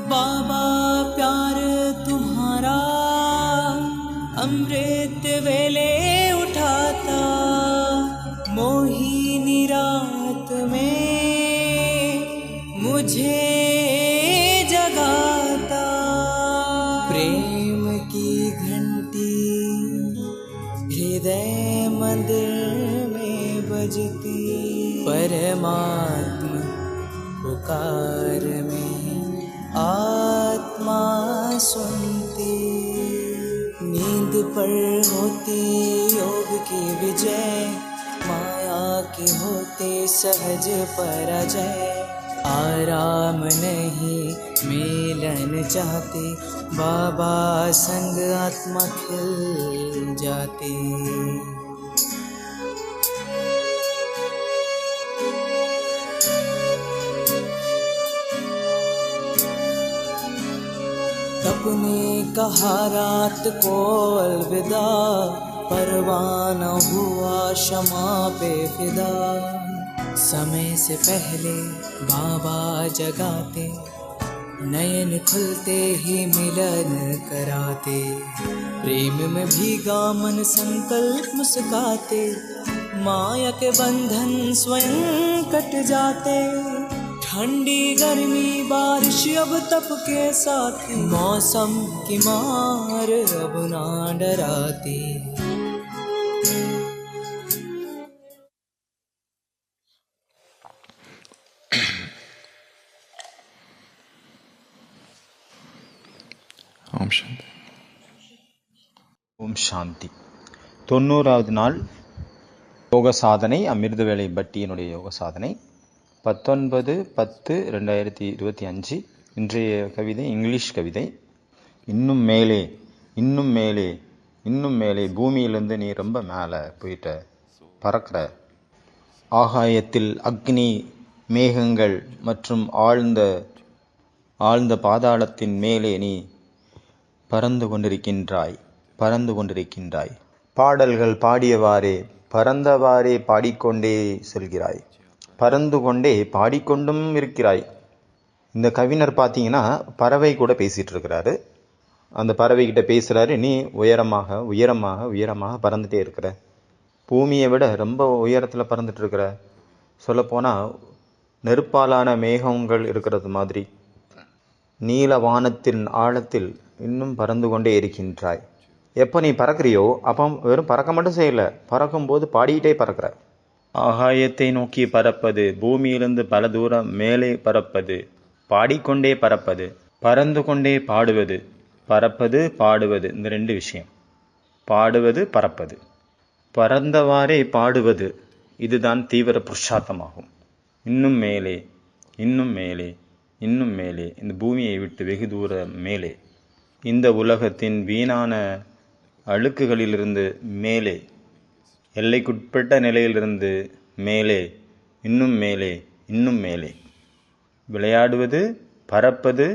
बाबा प्यार तुम्हारा अमृत वेले उठाता, मोहिनी रात में मुझे जगाता। प्रेम की घंटी हृदय मंदिर में बजती, परमात्मा पुकार में आत्मा सुनती। नींद पर होती योग की विजय, माया के होते सहज पराजय। आराम नहीं मिलन चाहते, बाबा संग आत्मा खिल जाती। अपने कहा रात को अलविदा, परवाना हुआ क्षमा पे फिदा। समय से पहले बाबा जगाते, नयन खुलते ही मिलन कराते। प्रेम में भीगा मन संकल्प मुस्काते, माया के बंधन स्वयं कट जाते। ठंडी गर्मी बारिश अब तप के साथी, मौसम की मार अब ना डराती। ஓம் சாந்தி. ஓம் சாந்தி. 90வது நாள் யோக சாதனை. அமிர்த வேலை பட்டியினுடைய யோக சாதனை 19/10/2025. இன்றைய கவிதை இங்கிலீஷ் கவிதை. இன்னும் மேலே, இன்னும் மேலே, இன்னும் மேலே, பூமியிலிருந்து நீ ரொம்ப மேலே போயிட்ட, பறக்கிற. ஆகாயத்தில் அக்னி மேகங்கள் மற்றும் ஆழ்ந்த பாதாளத்தின் மேலே நீ பறந்து கொண்டிருக்கின்றாய், பறந்து கொண்டிருக்கின்றாய். பாடல்கள் பாடியவாறே பறந்தவாறே பாடிக்கொண்டே செல்கிறாய், பறந்து கொண்டே பாடிக்கொண்டும் இருக்கிறாய். இந்த கவிஞர் பார்த்தீங்கன்னா பறவை கூட பேசிகிட்டு இருக்கிறாரு. அந்த பறவைகிட்ட பேசுகிறாரு, நீ உயரமாக உயரமாக உயரமாக பறந்துட்டே இருக்கிற, பூமியை விட ரொம்ப உயரத்தில் பறந்துட்டு இருக்கிற. சொல்லப்போனால் நெருப்பாலான மேகங்கள் இருக்கிறது மாதிரி நீல வானத்தின் ஆழத்தில் இன்னும் பறந்து கொண்டே இருக்கின்றாய். எப்போ நீ பறக்கிறியோ அப்போ வெறும் பறக்க மட்டும் செய்யலை, பறக்கும்போது பாடிக்கிட்டே பறக்கிற. ஆகாயத்தை நோக்கி பறப்பது, பூமியிலிருந்து பல தூரம் மேலே பறப்பது, பாடிக்கொண்டே பறப்பது, பறந்து கொண்டே பாடுவது. பறப்பது பாடுவது, இந்த ரெண்டு விஷயம். பாடுவது பறப்பது, பறந்தவாறே பாடுவது, இதுதான் தீவிர புருஷார்த்தமாகும். இன்னும் மேலே, இன்னும் மேலே, இன்னும் மேலே, இந்த பூமியை விட்டு வெகு தூரம் மேலே, இந்த உலகத்தின் வீணான அழுக்குகளிலிருந்து மேலே, எல்லைக்குட்பட்ட நிலையிலிருந்து மேலே, இன்னும் மேலே, இன்னும் மேலே. விளையாடுவது, பறப்பது,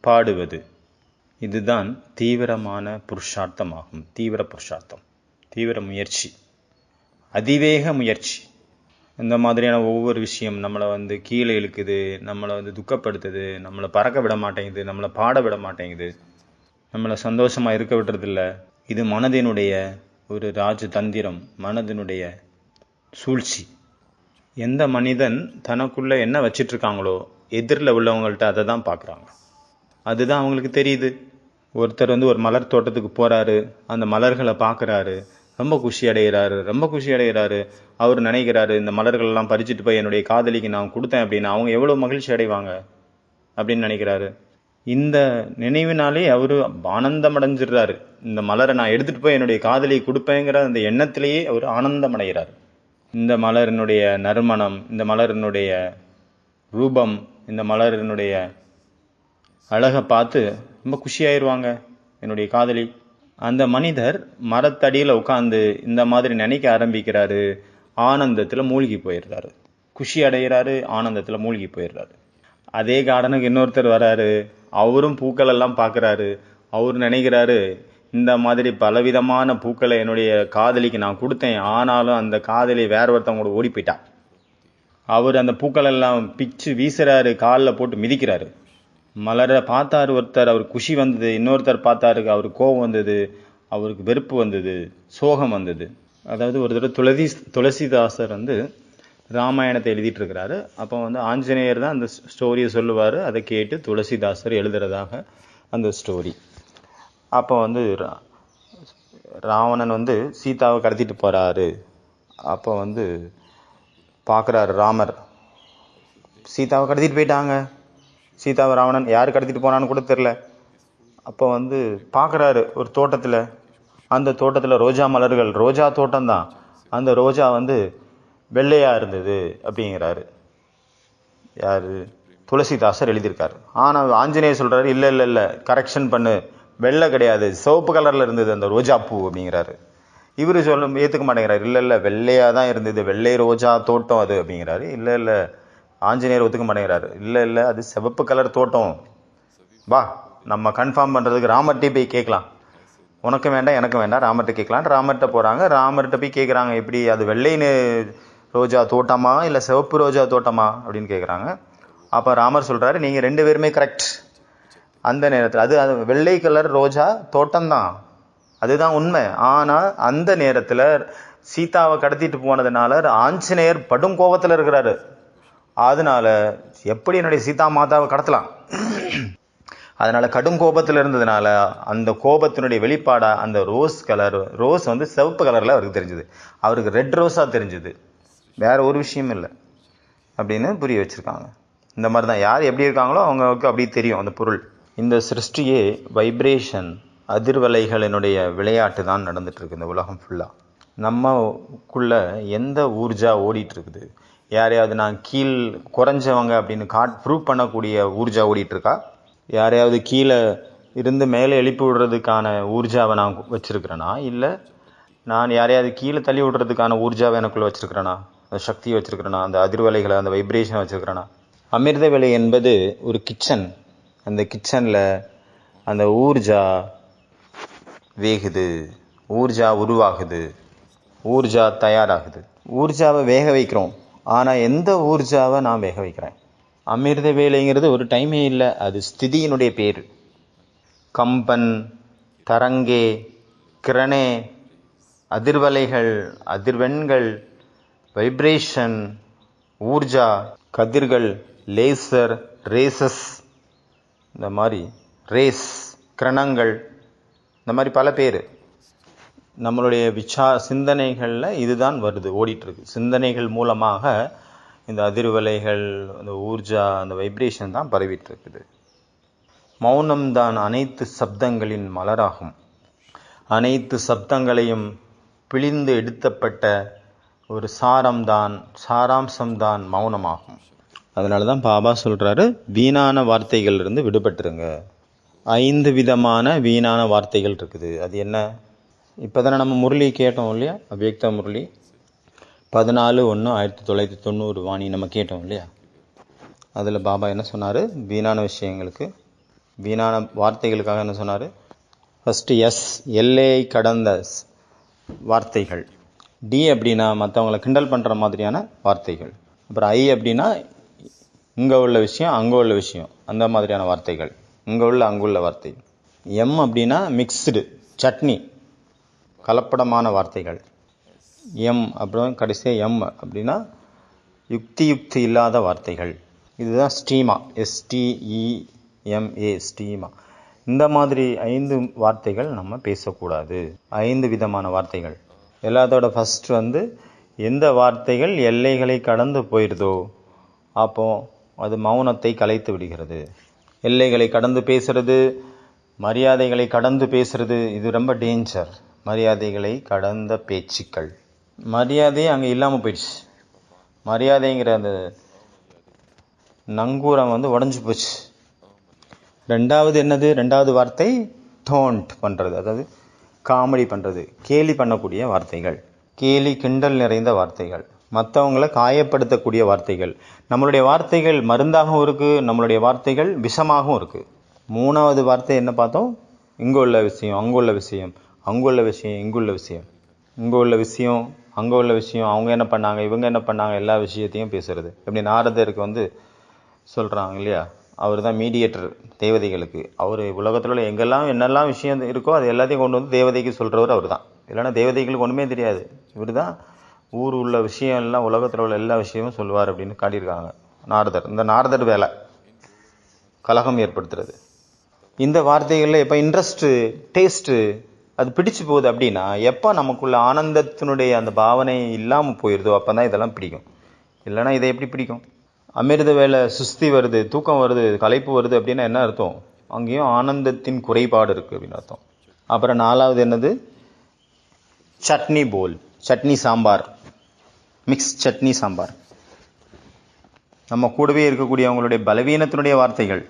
பாடுவது, இதுதான் தீவிரமான புருஷார்த்தமாகும். தீவிர புருஷார்த்தம், தீவிர முயற்சி, அதிவேக முயற்சி. இந்த மாதிரியான ஒவ்வொரு விஷயம் நம்மளை கீழே இழுக்குது, நம்மளை துக்கப்படுத்துது, நம்மளை பறக்க விட மாட்டேங்குது, நம்மளை பாட விட மாட்டேங்குது, நம்மளை சந்தோஷமாக இருக்க விடுறதில்ல. இது மனதினுடைய ஒரு ராஜதந்திரம், மனதினுடைய சூழ்ச்சி. எந்த மனிதன் தனக்குள்ளே என்ன வச்சிட்ருக்காங்களோ எதிரில் உள்ளவங்கள்ட்ட அதை தான் பார்க்குறாங்க, அதுதான் அவங்களுக்கு தெரியுது. ஒருத்தர் ஒரு மலர் தோட்டத்துக்கு போகிறாரு, அந்த மலர்களை பார்க்குறாரு, ரொம்ப குஷி அடைகிறாரு, ரொம்ப குஷி அடைகிறாரு. அவர் நினைக்கிறாரு, இந்த மலர்கள்லாம் பறிச்சுட்டு போய் என்னுடைய காதலிக்கு நான் கொடுத்தேன் அப்படின்னா அவங்க எவ்வளோ மகிழ்ச்சி அடைவாங்க அப்படின்னு நினைக்கிறாரு. இந்த நினைவினாலே அவர் ஆனந்தம் அடைஞ்சிடுறாரு. இந்த மலரை நான் எடுத்துகிட்டு போய் என்னுடைய காதலியை கொடுப்பேங்கிற அந்த எண்ணத்திலேயே அவர் ஆனந்தம் அடைகிறார். இந்த மலரினுடைய நறுமணம், இந்த மலரினுடைய ரூபம், இந்த மலரினுடைய அழகை பார்த்து ரொம்ப குஷியாயிருவாங்க என்னுடைய காதலி. அந்த மனிதர் மரத்தடியில் உட்காந்து இந்த மாதிரி நினைக்க ஆரம்பிக்கிறாரு, ஆனந்தத்தில் மூழ்கி போயிடுறாரு, குஷி அடைகிறாரு, ஆனந்தத்தில் மூழ்கி போயிடுறாரு. அதே கார்டனுக்கு இன்னொருத்தர் வராரு, அவரும் பூக்கள் எல்லாம் பார்க்குறாரு. அவர் நினைக்கிறாரு, இந்த மாதிரி பலவிதமான பூக்களை என்னுடைய காதலிக்கு நான் கொடுத்தேன், ஆனாலும் அந்த காதலி வேற ஒருத்தவங்க கூட ஓடி போயிட்டா. அவர் அந்த பூக்கள் எல்லாம் பிச்சு வீசுறாரு, காலில் போட்டு மிதிக்கிறாரு. மலரை பார்த்தாரு ஒருத்தர், அவருக்கு குஷி வந்தது. இன்னொருத்தர் பார்த்தாரு, அவருக்கு கோபம் வந்தது, அவருக்கு வெறுப்பு வந்தது, சோகம் வந்தது. அதாவது ஒரு தடவை துளசிதாசர் ராமாயணத்தை எழுதிட்டு இருக்கிறாரு. அப்போ ஆஞ்சநேயர் தான் அந்த ஸ்டோரியை சொல்லுவார். அதை கேட்டு துளசிதாசர் எழுதுறதாக அந்த ஸ்டோரி. அப்போ ராவணன் சீதாவை கடத்திட்டு போறாரு. அப்போ பார்க்குறாரு ராமர், சீதாவை கடத்திட்டு போயிட்டாங்க. சீதாவை ராவணன் யார் கடத்திட்டு போனான்னு கூட தெரில. அப்போ பார்க்குறாரு ஒரு தோட்டத்தில். அந்த தோட்டத்தில் ரோஜா மலர்கள், ரோஜா தோட்டம்தான். அந்த ரோஜா வெள்ளையாக இருந்தது அப்படிங்கிறாரு. யார்? துளசிதாசர் எழுதியிருக்காரு. ஆனால் ஆஞ்சநேயர் சொல்கிறாரு, இல்லை இல்லை இல்லை, கரெக்ஷன் பண்ணு, வெள்ளை கிடையாது, சிவப்பு கலரில் இருந்தது அந்த ரோஜா பூ அப்படிங்கிறாரு. இவர் ஏற்றுக்க மாட்டேங்கிறாரு. இல்லை இல்லை, வெள்ளையாக தான் இருந்தது, வெள்ளை ரோஜா தோட்டம் அது அப்படிங்கிறாரு. இல்லை இல்லை, ஆஞ்சநேயர் ஒத்துக்க மாட்டேங்கிறாரு. இல்லை இல்லை, அது சிவப்பு கலர் தோட்டம். வா, நம்ம கன்ஃபார்ம் பண்ணுறதுக்கு ராமர்கிட்டே போய் கேட்கலாம். உனக்கு வேண்டாம் எனக்கு வேண்டாம், ராமர்கிட்ட கேட்கலான்னு ராமர்கிட்ட போகிறாங்க. ராமர்கிட்ட போய் கேட்குறாங்க, எப்படி அது வெள்ளைன்னு ரோஜா தோட்டமா இல்லை சிவப்பு ரோஜா தோட்டமா அப்படின்னு கேட்குறாங்க. அப்போ ராமர் சொல்கிறாரு, நீங்கள் 2 பேருமே கரெக்ட். அந்த நேரத்தில் அது வெள்ளை கலர் ரோஜா தோட்டம்தான், அதுதான் உண்மை. ஆனால் அந்த நேரத்தில் சீதாவை கடத்திட்டு போனதுனால ஆஞ்சநேயர் படும் கோபத்தில் இருக்கிறாரு. அதனால எப்படி என்னுடைய சீதா மாதாவை கடத்தலாம், அதனால கடும் கோபத்தில் இருந்ததுனால அந்த கோபத்தினுடைய வெளிப்பாடா அந்த ரோஸ் சிவப்பு கலரில் அவருக்கு தெரிஞ்சுது. அவருக்கு ரெட் ரோஸாக தெரிஞ்சுது, வேற ஒரு விஷயம் இல்லை அப்படின்னு புரிய வச்சிருக்காங்க. இந்த மாதிரி தான் யார் எப்படி இருக்காங்களோ அவங்களுக்கு அப்படி தெரியும் அந்த பொருள். இந்த சிருஷ்டியே வைப்ரேஷன், அதிர்வலைகளினுடைய விளையாட்டு தான் நடந்துட்டு இருக்கு இந்த உலகம் ஃபுல்லாக. நம்மக்குள்ள எந்த ஊர்ஜா ஓடிட்டு இருக்குது, யாரையாவது நான் குறைஞ்சவங்க அப்படின்னு ப்ரூவ் பண்ணக்கூடிய ஊர்ஜா ஓடிட்டு இருக்கா? யாரையாவது கீழே இருந்து மேலே எழுப்பி விடுறதுக்கான ஊர்ஜாவை நான் வச்சிருக்கிறேனா, இல்லை நான் யாரையாவது கீழே தள்ளி விடுறதுக்கான ஊர்ஜாவை எனக்குள்ள வச்சிருக்கிறேனா, அந்த சக்தியை வச்சிருக்கிறேனா, அந்த அதிர்வலைகளை, அந்த வைப்ரேஷனை வச்சிருக்கிறேனா? அமிர்த வேலை என்பது ஒரு கிச்சன். அந்த கிச்சனில் அந்த ஊர்ஜா வேகுது, ஊர்ஜா உருவாகுது, ஊர்ஜா தயாராகுது. ஊர்ஜாவை வேக வைக்கிறோம், ஆனால் எந்த ஊர்ஜாவை நான் வேக வைக்கிறேன்? அமிர்த வேலைங்கிறது ஒரு டைமே இல்லை, அது ஸ்திதியினுடைய பேர். கம்பன், தரங்கே, கிரணே, அதிர்வலைகள், அதிர்வெண்கள், வைப்ரேஷன், ஊர்ஜா, கதிர்கள், லேசர், ரேசஸ், இந்த மாதிரி ரேஸ், கிரணங்கள், இந்த மாதிரி பல பேர். நம்மளுடைய சிந்தனைகளில் இதுதான் வருது, ஓடிட்டுருக்கு. சிந்தனைகள் மூலமாக இந்த அதிர்வலைகள், அந்த ஊர்ஜா, அந்த வைப்ரேஷன் தான் பரவிட்டு இருக்குது. மௌனம்தான் அனைத்து சப்தங்களின் மலராகும். அனைத்து சப்தங்களையும் பிழிந்து எடுத்தப்பட்ட ஒரு சாராம்சம்தான் மௌனமாகும். அதனால தான் பாபா சொல்கிறாரு, வீணான வார்த்தைகளிலிருந்து விடுபட்டுருங்க. 5 விதமான வீணான வார்த்தைகள் இருக்குது. அது என்ன? இப்போ தானே நம்ம முரளி கேட்டோம் இல்லையா, அவ்யக்த முரளி 14/1/1990 வாணி நம்ம கேட்டோம் இல்லையா. அதில் பாபா என்ன சொன்னார்? வீணான விஷயங்களுக்கு, வீணான வார்த்தைகளுக்காக என்ன சொன்னார்? ஃபஸ்ட்டு எஸ், எல்லையை கடந்த வார்த்தைகள். டி அப்படின்னா மற்றவங்களை கிண்டல் பண்ணுற மாதிரியான வார்த்தைகள். அப்புறம் ஐ அப்படின்னா இங்கே உள்ள விஷயம் அங்கே உள்ள விஷயம், அந்த மாதிரியான வார்த்தைகள், இங்கே உள்ள அங்குள்ள வார்த்தை. எம் அப்படின்னா மிக்ஸ்டு, சட்னி, கலப்படமான வார்த்தைகள். எம் அப்புறம் கடைசியாக எம் அப்படின்னா யுக்தி இல்லாத வார்த்தைகள். இதுதான் ஸ்டீமா, STEMA, ஸ்டீமா. இந்த மாதிரி 5 வார்த்தைகள் நம்ம பேசக்கூடாது. 5 விதமான வார்த்தைகள். எல்லாத்தோட ஃபஸ்ட் எந்த வார்த்தைகள் எல்லைகளை கடந்து போயிடுதோ அப்போ அது மௌனத்தை கலைத்து விடுகிறது. எல்லைகளை கடந்து பேசுறது, மரியாதைகளை கடந்து பேசுறது, இது ரொம்ப டேஞ்சர். மரியாதைகளை கடந்த பேச்சுக்கள், மரியாதையே அங்கே இல்லாமல் போயிடுச்சு. மரியாதைங்கிற அந்த நங்கூரம் உடஞ்சி போச்சு. ரெண்டாவது என்னது? ரெண்டாவது வார்த்தை டோன்ட் பண்ணுறது, அதாவது காமெடி பண்ணுறது, கேலி பண்ணக்கூடிய வார்த்தைகள், கேலி கிண்டல் நிறைந்த வார்த்தைகள், மற்றவங்களை காயப்படுத்தக்கூடிய வார்த்தைகள். நம்மளுடைய வார்த்தைகள் மருந்தாகவும் இருக்குது, நம்மளுடைய வார்த்தைகள் விஷமாகவும் இருக்குது. 3வது வார்த்தை என்ன பார்த்தோம்? இங்குள்ள விஷயம் அங்குள்ள விஷயம், அங்குள்ள விஷயம் இங்குள்ள விஷயம். இங்கே உள்ள விஷயம், அங்கே உள்ள விஷயம், அவங்க என்ன பண்ணாங்க, இவங்க என்ன பண்ணாங்க, எல்லா விஷயத்தையும் பேசுறது. எப்படி நாரதருக்கு வந்து சொல்கிறாங்க இல்லையா, அவர் தான் மீடியேட்டர் தேவதைகளுக்கு. அவர் உலகத்தில் உள்ள எங்கெல்லாம் என்னெல்லாம் விஷயம் இருக்கோ அது எல்லாத்தையும் கொண்டு வந்து தேவதைக்கு சொல்கிறவர் அவர் தான். இல்லைன்னா தேவதைகளுக்கு ஒன்றுமே தெரியாது. இவர் தான் ஊர் உள்ள விஷயம் எல்லாம், உலகத்தில் உள்ள எல்லா விஷயமும் சொல்லுவார் அப்படின்னு காட்டியிருக்காங்க நாரதர். இந்த நாரதர் வேலை கலகம் ஏற்படுத்துறது. இந்த வார்த்தைகளில் எப்போ இன்ட்ரெஸ்ட்டு, டேஸ்ட்டு அது பிடிச்சு போகுது அப்படின்னா, எப்போ நமக்குள்ள ஆனந்தத்தினுடைய அந்த பாவனை இல்லாமல் போயிடுதோ அப்போ தான் இதெல்லாம் பிடிக்கும். இல்லைன்னா இதை எப்படி பிடிக்கும்? அமிர்த வேலை சுஸ்தி வருது, தூக்கம் வருது, களைப்பு வருது அப்படின்னா என்ன அர்த்தம்? அங்கேயும் ஆனந்தத்தின் குறைபாடு இருக்குது அப்படின்னு அர்த்தம். அப்புறம் 4வது என்னது? சட்னி போல், சட்னி சாம்பார், மிக்ஸ் சட்னி சாம்பார். நம்ம கூடவே இருக்கக்கூடிய அவங்களுடைய பலவீனத்தினுடைய வார்த்தைகள்.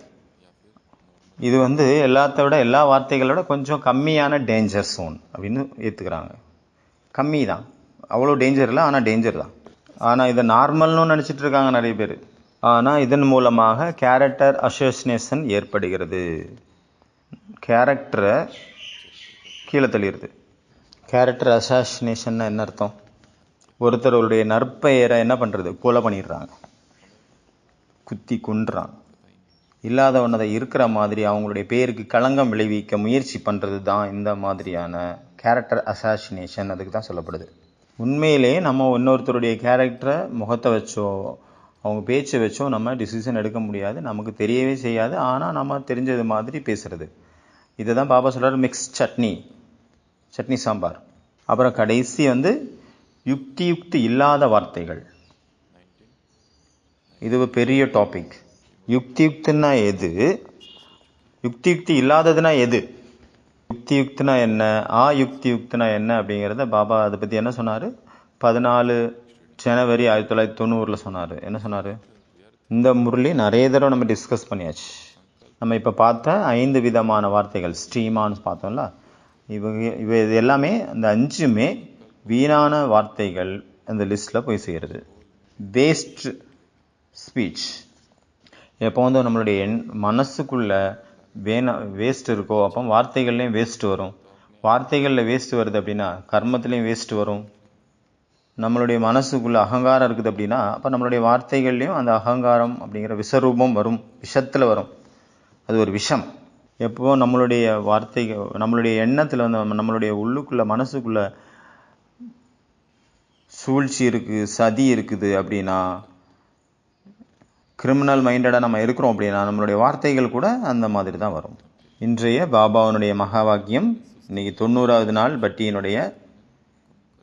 இது வந்து எல்லாத்த விட, எல்லா வார்த்தைகளோட கொஞ்சம் கம்மியான டேஞ்சர் சோன் அப்படின்னு ஏற்றுக்கிறாங்க. கம்மி தான், அவ்வளோ டேஞ்சர் இல்லை, ஆனால் டேஞ்சர் தான். ஆனால் இதை நார்மல்னு நினச்சிட்டு இருக்காங்க நிறைய பேர். ஆனால் இதன் மூலமாக கேரக்டர் அசோசினேஷன் ஏற்படுகிறது. கேரக்டரை கீழே தள்ளிடுது. கேரக்டர் அசாசினேஷன் என்ன அர்த்தம்? ஒருத்தருடைய நற்பெயரை என்ன பண்ணுறது? கொலை பண்ணிடுறாங்க, குத்தி கொன்றாங்க. இல்லாத ஒன்றதை இருக்கிற மாதிரி அவங்களுடைய பேருக்கு களங்கம் விளைவிக்க முயற்சி பண்ணுறது தான் இந்த மாதிரியான கேரக்டர் அசாசினேஷன். அதுக்கு தான் சொல்லப்படுது. உண்மையிலே நம்ம இன்னொருத்தருடைய கேரக்டரை முகத்தை வச்சோ அவங்க பேச்சை வச்சோ நம்ம டிசிஷன் எடுக்க முடியாது, நமக்கு தெரியவே செய்யாது. ஆனால் நம்ம தெரிஞ்சது மாதிரி பேசுறது. இதை தான் பாபா சொல்கிறார், மிக்ஸ் சட்னி, சட்னி சாம்பார். அப்புறம் கடைசி வந்து யுக்தி இல்லாத வார்த்தைகள். இது பெரிய டாபிக். யுக்தினா எது, யுக்தி இல்லாததுன்னா எது, யுக்தினா என்ன, யுக்தினா என்ன அப்படிங்கிறத பாபா அதை பற்றி என்ன சொன்னார்? 14 ஜனவரி 1990 சொன்னார். என்ன சொன்னார்? இந்த முரளி நிறைய தடவை நம்ம டிஸ்கஸ் பண்ணியாச்சு. நம்ம இப்போ பார்த்த 5 விதமான வார்த்தைகள், ஸ்ட்ரீமான்னு பார்த்தோம்ல, இவ இது எல்லாமே, இந்த 5மே வீணான வார்த்தைகள் அந்த லிஸ்ட்டில் போய் சேருது. Waste speech. எப்போ வந்து நம்மளுடைய மனசுக்குள்ள வேஸ்ட் இருக்கோ அப்போ வார்த்தைகள்லேயும் வேஸ்ட் வரும். வார்த்தைகளில் வேஸ்ட் வருது அப்படின்னா கர்மத்துலேயும் வேஸ்ட் வரும். நம்மளுடைய மனசுக்குள்ள அகங்காரம் இருக்குது அப்படின்னா அப்போ நம்மளுடைய வார்த்தைகள்லேயும் அந்த அகங்காரம் அப்படிங்கிற விஷரூபம் வரும், விஷத்தில் வரும். அது ஒரு விஷம். எப்போ நம்மளுடைய வார்த்தைகள், நம்மளுடைய எண்ணத்தில் வந்து நம்மளுடைய உள்ளுக்குள்ள மனசுக்குள்ள சூழ்ச்சி இருக்குது, சதி இருக்குது அப்படின்னா, கிரிமினல் மைண்டடாக நம்ம இருக்கிறோம் அப்படின்னா நம்மளுடைய வார்த்தைகள் கூட அந்த மாதிரி தான் வரும். இன்றைய பாபாவனுடைய மகா வாக்கியம், இன்னைக்கு 90வது நாள் பட்டியினுடைய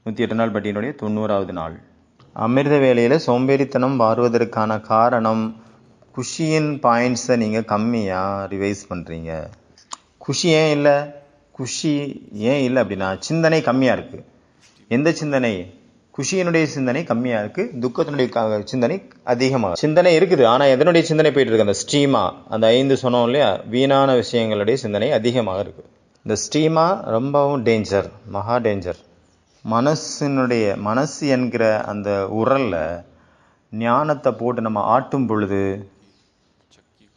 108 நாள் பட்டியினுடைய 90வது நாள். அமிர்த வேலையில் சோம்பேறித்தனம் வருவதற்கான காரணம், குஷியின் பாயிண்ட்ஸை நீங்கள் கம்மியாக ரிவைஸ் பண்ணுறீங்க. குஷி ஏன் இல்லை? குஷி ஏன் இல்லை அப்படின்னா சிந்தனை கம்மியாக இருக்குது. எந்த சிந்தனை? குஷியினுடைய சிந்தனை கம்மியாக இருக்குது, துக்கத்தினுடைய சிந்தனை அதிகமாக. சிந்தனை இருக்குது, ஆனால் எதனுடைய சிந்தனை போயிட்டு இருக்கு? அந்த ஸ்ட்ரீமா, அந்த 5 சொன்னோம் இல்லையா, வீணான விஷயங்களுடைய சிந்தனை அதிகமாக இருக்குது. இந்த ஸ்ட்ரீமா ரொம்பவும் டேஞ்சர், மகா டேஞ்சர். மனசு என்கிற அந்த உரல்ல ஞானத்தை போட்டு நம்ம ஆட்டும் பொழுது